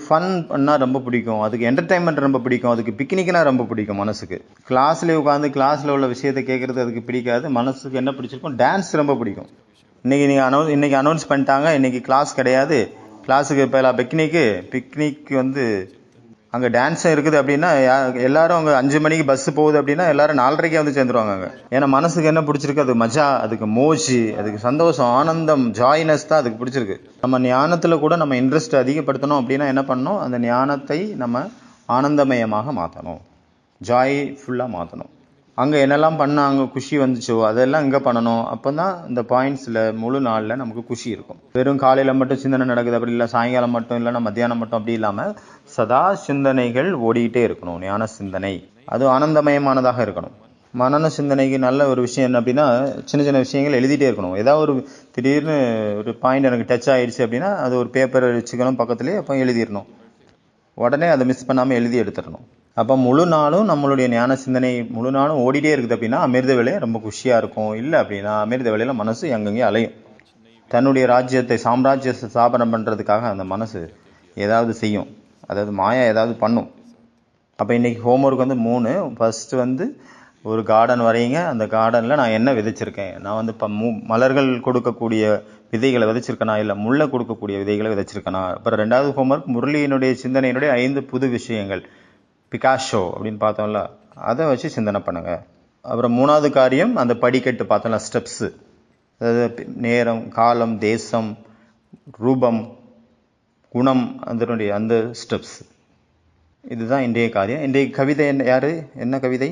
ஃபன் பண்ணால் ரொம்ப பிடிக்கும், அதுக்கு என்டர்டைன்மெண்ட் ரொம்ப பிடிக்கும், அதுக்கு பிக்னிக்னா ரொம்ப பிடிக்கும். மனசுக்கு கிளாஸ்லேயே உட்காந்து கிளாஸில் உள்ள விஷயத்தை கேட்குறது அதுக்கு பிடிக்காது. மனசுக்கு என்ன பிடிச்சிருக்கும், டான்ஸ் ரொம்ப பிடிக்கும். இன்றைக்கி அனௌன்ஸ் பண்ணிட்டாங்க, இன்றைக்கி கிளாஸ் கிடையாது, கிளாஸுக்கு இப்போ பிக்னிக் அங்கே டான்ஸும் இருக்குது அப்படின்னா எல்லாரும் அங்கே 5 மணிக்கு பஸ்ஸு போகுது அப்படின்னா எல்லாரும் 4:30 சேர்ந்துருவாங்க அங்கே. ஏன்னா மனசுக்கு என்ன பிடிச்சிருக்கு, அது மஜா, அதுக்கு மோஜி, அதுக்கு சந்தோஷம், ஆனந்தம், ஜாய்னஸ் தான் அதுக்கு பிடிச்சிருக்கு. நம்ம ஞானத்தில் கூட நம்ம இன்ட்ரெஸ்ட் அதிகப்படுத்தணும் அப்படின்னா என்ன பண்ணணும், அந்த ஞானத்தை நம்ம ஆனந்தமயமாக மாற்றணும், ஜாய்ஃபுல்லாக மாற்றணும். அங்கே என்னெல்லாம் பண்ண அங்கே குஷி வந்துச்சோ அதெல்லாம் இங்கே பண்ணணும். அப்போ தான் இந்த பாயிண்ட்ஸில் முழு நாளில் நமக்கு குஷி இருக்கும். வெறும் காலையில் மட்டும் சிந்தனை நடக்குது அப்படி இல்லை, சாயங்காலம் மட்டும் இல்லைன்னா மத்தியானம் மட்டும் அப்படி இல்லாமல் சதா சிந்தனைகள் ஓடிக்கிட்டே இருக்கணும். ஞான சிந்தனை அது ஆனந்தமயமானதாக இருக்கணும். மனன சிந்தனைக்கு நல்ல ஒரு விஷயம் என்ன அப்படின்னா, சின்ன விஷயங்கள் எழுதிட்டே இருக்கணும். ஏதாவது ஒரு திடீர்னு ஒரு பாயிண்ட் எனக்கு டச் ஆகிடுச்சு அப்படின்னா அது ஒரு பேப்பர் வச்சுக்கணும் பக்கத்துலேயே, அப்போ எழுதிடணும். உடனே அதை மிஸ் பண்ணாமல் எழுதி எடுத்துடணும். அப்போ முழு நாளும் நம்மளுடைய ஞான சிந்தனை முழு நாளும் ஓடிட்டே இருக்குது அப்படின்னா அமிர்த வேலை ரொம்ப குஷியாக இருக்கும். இல்லை அப்படின்னா அமிர்த வேலையில் மனசு எங்கெங்கே அலையும். தன்னுடைய சாம்ராஜ்யத்தை ஸ்தாபனம் பண்ணுறதுக்காக அந்த மனசு ஏதாவது செய்யும், அதாவது மாயா ஏதாவது பண்ணும். அப்போ இன்றைக்கி ஹோம்ஒர்க் 3. ஃபஸ்ட்டு ஒரு கார்டன் வரையுங்க. அந்த கார்டனில் நான் என்ன விதைச்சிருக்கேன், நான் இப்போ மலர்கள் கொடுக்கக்கூடிய விதைகளை விதைச்சிருக்கேனா, இல்லை முல்லை கொடுக்கக்கூடிய விதைகளை விதைச்சிருக்கேனா. அப்புறம் 2வது ஹோம்ஒர்க் முரளியினுடைய சிந்தனையினுடைய 5 புது விஷயங்கள், பிகாஷோ அப்படின்னு பார்த்தோம்ல, அதை வச்சு சிந்தனை பண்ணுங்க. அப்புறம் 3வது காரியம் அந்த படிக்கட்டு பார்த்தோம்ல, ஸ்டெப்ஸு, அதாவது நேரம், காலம், தேசம், ரூபம், குணம், அதனுடைய அந்த ஸ்டெப்ஸ். இதுதான் இன்றைய காரியம். இன்றைய கவிதை என்ன கவிதை,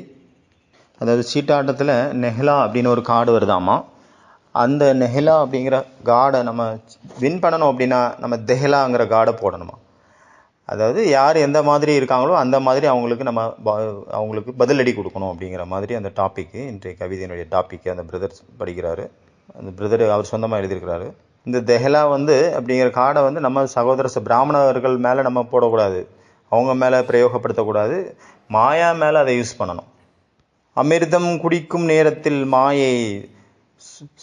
அதாவது சீட்டாட்டத்தில் நெஹ்லா அப்படின்னு ஒரு கார்டு வருதாமா. அந்த நெஹ்லா அப்படிங்கிற கார்டை நம்ம வின் பண்ணணும் அப்படின்னா நம்ம தெஹ்லாங்கிற கார்டை போடணுமா. அதாவது யார் எந்த மாதிரி இருக்காங்களோ அந்த மாதிரி அவங்களுக்கு பதிலடி கொடுக்கணும் அப்படிங்கிற மாதிரி அந்த டாப்பிக்கு, இன்றைய கவிதையினுடைய டாப்பிக்கு அந்த பிரதர் படிக்கிறாரு. அந்த பிரதர் அவர் சொந்தமாக எழுதியிருக்கிறாரு. இந்த தெஹ்லா அப்படிங்கிற கார்டை நம்ம சகோதர பிராமணர்கள் மேலே நம்ம போடக்கூடாது, அவங்க மேலே பிரயோகப்படுத்தக்கூடாது, மாயா மேலே அதை யூஸ் பண்ணணும். அமிர்தம் குடிக்கும் நேரத்தில் மாயை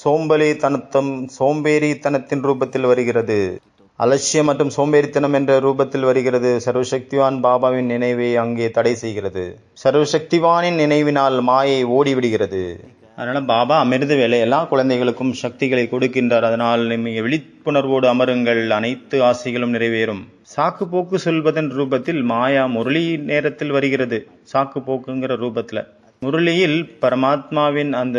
சோம்பேறித்தனத்தின் ரூபத்தில் வருகிறது, அலட்சியம் மற்றும் சோம்பேறித்தனம் என்ற ரூபத்தில் வருகிறது. சர்வசக்திவான் பாபாவின் நினைவை அங்கே தடை செய்கிறது. சர்வசக்திவானின் நினைவினால் மாயை ஓடிவிடுகிறது. அதனால் பாபா அமிர்த வேலை எல்லா குழந்தைகளுக்கும் சக்திகளை கொடுக்கின்றார். அதனால் நீங்கள் விழிப்புணர்வோடு அமருங்கள், அனைத்து ஆசைகளும் நிறைவேறும். சாக்கு போக்கு சொல்வதன் ரூபத்தில் மாயா முரளி நேரத்தில் வருகிறது. சாக்கு போக்குங்கிற ரூபத்தில் முரளியில் பரமாத்மாவின் அந்த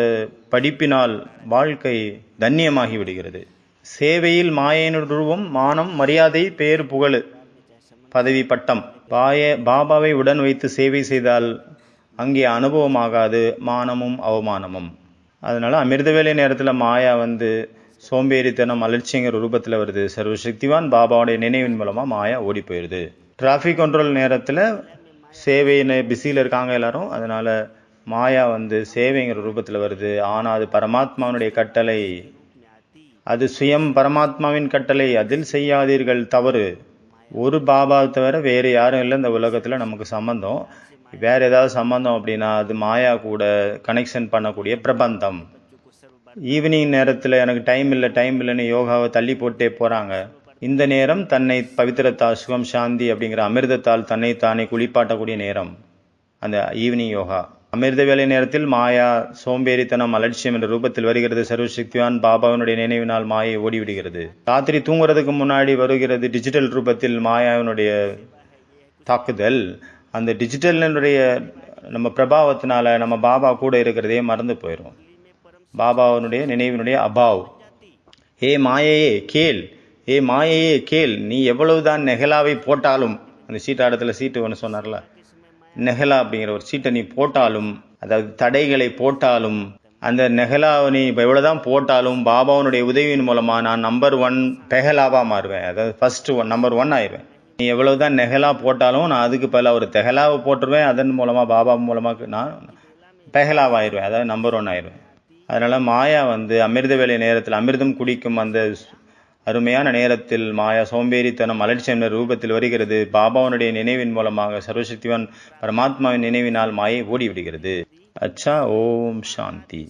படிப்பினால் வாழ்க்கை தன்யமாகி விடுகிறது. சேவையில் மாயையின் ரூபம் மானம், மரியாதை, பேர், புகழ், பதவி, பட்டம். பாபாவை உடன் வைத்து சேவை செய்தால் அங்கே அனுபவமாகாது மானமும் அவமானமும். அதனால அமிர்த வேலை நேரத்தில் மாயா சோம்பேறித்தனம், அலட்சியங்கிற ரூபத்தில் வருது. சர்வசக்திவான் பாபாவுடைய நினைவின் மூலமாக மாயா ஓடி போயிடுது. டிராஃபிக் கண்ட்ரோல் நேரத்தில் சேவையின பிஸியில் இருக்காங்க எல்லாரும், அதனால் மாயா சேவைங்கிற ரூபத்தில் வருது. ஆனால் அது பரமாத்மாவினுடைய கட்டளை, அது சுயம் பரமாத்மாவின் கட்டளை. அதில் செய்யாதீர்கள் தவறு. ஒரு பாபா தவிர வேறு யாரும் இல்லை இந்த உலகத்தில் நமக்கு சம்பந்தம். வேற ஏதாவது சம்பந்தம் அப்படின்னா அது மாயா கூட கனெக்ஷன் பண்ணக்கூடிய பிரபந்தம். ஈவினிங் நேரத்தில் எனக்கு டைம் இல்லைன்னு யோகாவை தள்ளி போட்டே போகிறாங்க. இந்த நேரம் தன்னை பவித்திரத்தால் சுகம் சாந்தி அப்படிங்கிற அமிர்தத்தால் தன்னை தானே குளிப்பாட்டக்கூடிய நேரம் அந்த ஈவினிங் யோகா. அமிர்த வேலை நேரத்தில் மாயா சோம்பேறித்தனம் அலட்சியம் என்ற ரூபத்தில் வருகிறது. சர்வசக்திவான் பாபாவினுடைய நினைவினால் மாயை ஓடிவிடுகிறது. ராத்திரி தூங்குறதுக்கு முன்னாடி வருகிறது டிஜிட்டல் ரூபத்தில் மாயாவினுடைய தாக்குதல். அந்த டிஜிட்டலினுடைய நம்ம பிரபாவத்தினால நம்ம பாபா கூட இருக்கிறதே மறந்து போயிடும். பாபாவினுடைய நினைவினுடைய அபாவ். ஏ மாயையே கேள், ஏ மாயையே கேள், நீ எவ்வளவுதான் நெகலாவை போட்டாலும், அந்த சீட்டாடத்தில் சீட்டு ஒன்று சொன்னார்ல, நெகலா அப்படிங்கிற ஒரு சீட்டை நீ போட்டாலும், அதாவது தடைகளை போட்டாலும், அந்த நெகலாவை நீ எவ்வளவுதான் போட்டாலும் பாபாவுனுடைய உதவியின் மூலமா நான் நம்பர் 1 பெஹலாவா மாறுவேன். அதாவது ஃபர்ஸ்ட் நம்பர் 1 ஆயிடுவேன். நீ எவ்வளவுதான் நெகலா போட்டாலும் நான் அதுக்கு பதிலாக ஒரு தெஹலாவை போட்டுருவேன். அதன் மூலமா பாபா மூலமாக நான் பெஹலாவாயிருவேன், அதாவது நம்பர் 1 ஆயிடுவேன். அதனால மாயா அமிர்த வேலை நேரத்தில் அமிர்தம் குடிக்கும் அந்த அருமையான நேரத்தில் மாயா சோம்பேறித்தனம் அலட்சியம் ரூபத்தில் வருகிறது. பாபாவுனுடைய நினைவின் மூலமாக சர்வசக்திவான் பரமாத்மாவின் நினைவினால் மாயை ஓடிவிடுகிறது. அச்சா, ஓம் சாந்தி.